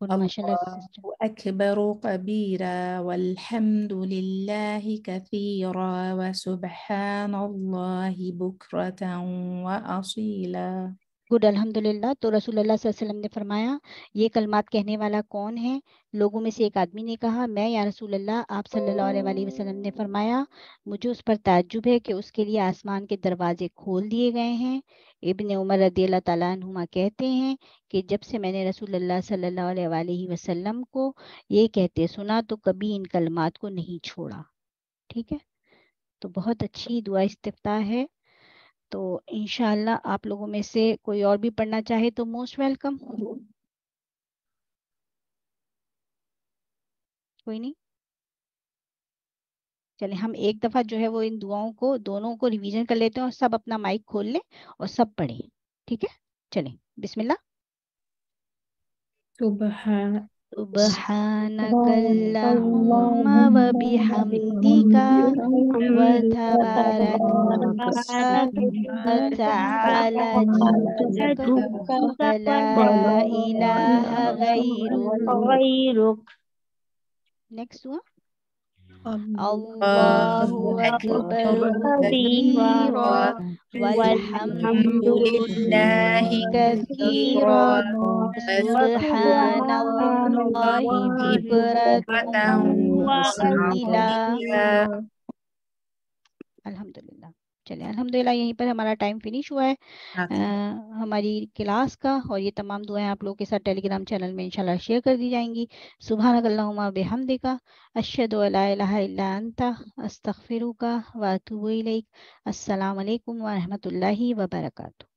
اور ماشاءاللہ سسٹر الله أكبر كبيرا والحمد لله كثيرا وسبحان الله بكرة وأصيلا. گڈ الحمدللہ. تو رسول اللہ صلی اللہ علیہ وسلم نے فرمایا یہ کلمات کہنے والا کون ہے؟ لوگوں میں سے ایک آدمی نے کہا میں یا رسول اللہ. آپ صلی اللہ علیہ وسلم نے فرمایا مجھے اس پر تعجب ہے کہ اس کے لیے آسمان کے دروازے کھول دیے گئے ہیں. ابن عمر رضی اللہ تعالیٰ عنہما کہتے ہیں کہ جب سے میں نے رسول اللہ صلی اللہ علیہ وسلم کو یہ کہتے سنا تو کبھی ان کلمات کو نہیں چھوڑا. ٹھیک ہے، تو بہت اچھی دعا استفتاح ہے. تو انشاءاللہ آپ لوگوں میں سے کوئی اور بھی پڑھنا چاہے تو موسٹ ویلکم. کوئی نہیں؟ چلیں ہم ایک دفعہ جو ہے وہ ان دعاؤں کو دونوں کو ریویژن کر لیتے ہیں اور سب اپنا مائک کھول لیں اور سب پڑھیں. ٹھیک ہے، چلیں بسم اللہ. سبحانك اللهم وبحمدك وتبارك وتعالى جدك ولا إله غيرك. Next one. الله أكبر كبيرا والحمد لله كثيرا سبحان الله بكرة وأصيلا. الحمدللہ. چلیں الحمدللہ یہیں پر ہمارا ٹائم فنش ہوا ہے ہماری کلاس کا. اور یہ تمام دعائیں آپ لوگوں کے ساتھ ٹیلی گرام چینل میں انشاءاللہ شیئر کر دی جائیں گی. سبحانک اللہم بحمدک اشہد ان لا الہ الا انت استغفرک واتوب الیک. السلام علیکم ورحمۃ اللہ وبرکاتہ.